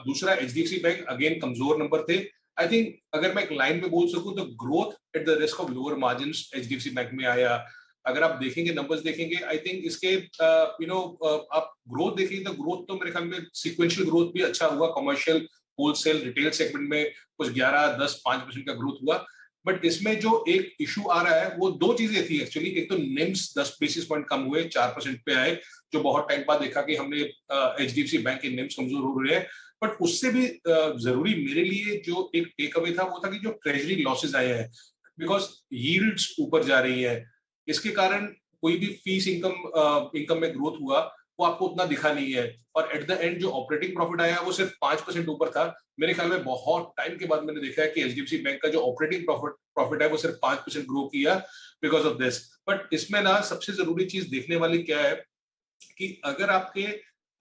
दूसरा एचडीएफसी बैंक, अगेन कमजोर नंबर थे। आई थिंक अगर मैं एक लाइन में बोल सकूं तो growth at the risk of lower margin HDFC bank में आया। अगर आप देखेंगे नंबर्स देखेंगे, आई थिंक इसके आप ग्रोथ देखेंगे तो ग्रोथ तो मेरे ख्याल में सीक्वेंशियल ग्रोथ भी अच्छा हुआ। कमर्शियल, होलसेल, रिटेल सेगमेंट में कुछ 11, 10, 5% का ग्रोथ हुआ। बट इसमें जो एक इशू आ रहा है वो 2 चीजें थी एक्चुअली। एक तो निम्स 10 बेसिस पॉइंट कम हुए, 4% पे आए, जो बहुत टाइम बाद देखा कि हमने एचडीएफसी बैंक के निम्स कमजोर हो रहे हैं। बट उससे भी जरूरी मेरे लिए जो एक टेक अवे था वो था कि जो ट्रेजरी लॉसेज आए हैं, बिकॉज यील्ड्स ऊपर जा रही है, इसके कारण कोई भी फीस इनकम में ग्रोथ हुआ वो आपको उतना दिखा नहीं है। और एट द एंड जो ऑपरेटिंग प्रॉफिट आया वो सिर्फ 5% ऊपर था। मेरे ख्याल में बहुत टाइम के बाद मैंने देखा है कि एचडीएफसी बैंक का जो ऑपरेटिंग प्रॉफिट है वो सिर्फ 5% ग्रो किया बिकॉज ऑफ दिस। बट इसमें ना सबसे जरूरी चीज देखने वाली क्या है कि अगर आपके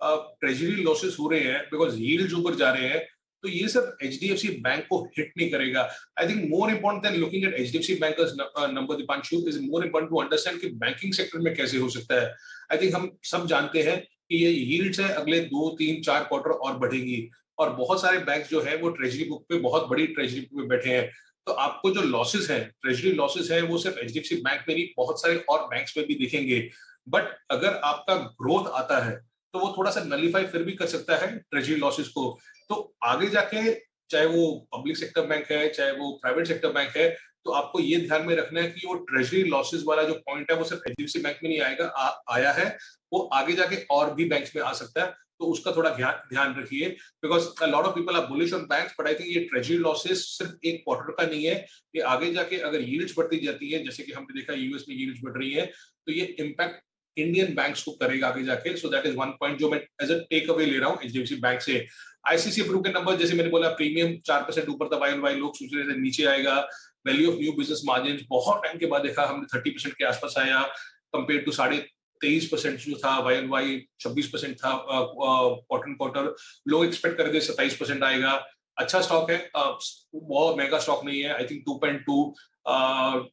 ट्रेजरी लॉसेस हो रहे हैं बिकॉज यील्ड्स ऊपर जा रहे हैं, तो ये सिर्फ एचडीएफसी बैंक को हिट नहीं करेगा। I think more important than looking at HDFC bankers number, Deepanshu, is more important to understand कि बैंकिंग सेक्टर में कैसे हो सकता है। आई थिंक हम सब जानते हैं कि ये यील्ड्स है अगले 2, 3, 4 क्वार्टर और बढ़ेगी। और बहुत सारे बैंक जो है वो ट्रेजरी बुक पे, बहुत बड़ी ट्रेजरी बुक पे बैठे हैं। तो आपको जो लॉसेस हैं, ट्रेजरी लॉसेस हैं, वो सिर्फ एचडीएफसी बैंक में नहीं, बहुत सारे और बैंक्स में भी दिखेंगे। बट अगर आपका ग्रोथ आता है तो वो थोड़ा सा नलीफाई फिर भी कर सकता है ट्रेजरी लॉसेस को। तो आगे जाके चाहे वो पब्लिक सेक्टर बैंक है चाहे वो प्राइवेट सेक्टर बैंक है, तो आपको ये ध्यान में रखना है कि वो ट्रेजरी लॉसेस वाला जो पॉइंट है वो सिर्फ एचडीएफसी बैंक में नहीं आया है, वो आगे जाके और भी बैंक्स में आ सकता है। तो उसका थोड़ा ध्यान रखिए, because a lot of people are bullish on banks, but I think ये ट्रेजरी लॉसेस सिर्फ एक क्वार्टर का नहीं है। ये आगे जाके अगर यील्ड्स बढ़ती जाती है, जैसे कि हमने देखा यूएस में यील्ड्स बढ़ रही है, तो ये इम्पैक्ट इंडियन बैंक्स को करेगा आगे जाके। So that is one point जो मैं एज अ टेक अवे ले रहा हूँ एचडीएफसी बैंक से। आईसीआईसीआई प्रू के नंबर, जैसे मैंने बोला, प्रीमियम 4% ऊपर था YoY, लोग सोच रहे थे नीचे आएगा। Value of new business margin बहुत टाइम के बाद देखा हमने 30% के आसपास आया, कंपेयर टू 23% जो था YoY, 26% था क्वार्टर। लोग एक्सपेक्ट कर रहे थे 27% आएगा। अच्छा स्टॉक है, बहुत महंगा स्टॉक नहीं है। आई थिंक 2.2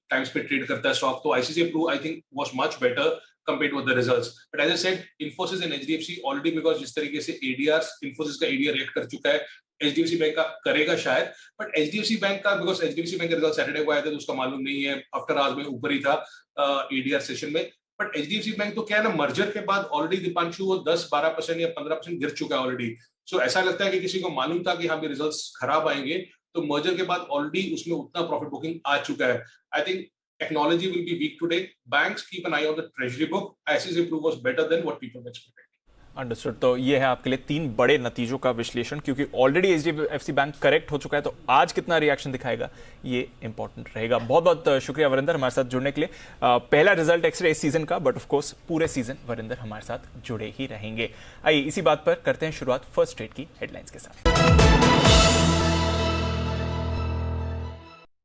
टाइम्स पे ट्रेड करता है स्टॉक। तो ICICI Pru I think was much better compared with the results. But as I said, Infosys and HDFC already, because जिस तरीके से ADRs, Infosys का ADR रेट कर चुका है, HDFC बैंक का करेगा शायद, but HDFC बैंक का, because HDFC बैंक का रिजल्ट सैटरडे को आया था तो उसका मालूम नहीं है, आफ्टर आवर्स में ऊपर ही था ADR सेशन में। बट HDFC बैंक तो क्या है ना, मर्जर के बाद ऑलरेडी दीपांशु वो 10-12% या 15% गिर चुका है ऑलरेडी। सो ऐसा लगता है कि किसी को मालूम था कि हाँ रिजल्ट्स खराब आएंगे, तो मर्जर के बाद ऑलरेडी उसमें उतना प्रॉफिट बुकिंग आ चुका है। I think technology will be weak today. Banks keep an eye on the treasury book. ICICI Pru was better than what people expected.
Understood. तो ये है आपके लिए 3 बड़े नतीजों का विश्लेषण, क्योंकि ऑलरेडी एचडीएफसी बैंक करेक्ट हो चुका है, तो आज कितना रिएक्शन दिखाएगा ये इंपॉर्टेंट रहेगा। बहुत बहुत शुक्रिया वरिंदर हमारे साथ जुड़ने के लिए। पहला रिजल्ट एक्सरे इस सीजन का, बट ऑफ कोर्स पूरे सीजन वरिंदर हमारे साथ जुड़े ही रहेंगे। आइए इसी बात पर करते हैं शुरुआत फर्स्ट ट्रेड की हेडलाइंस के साथ।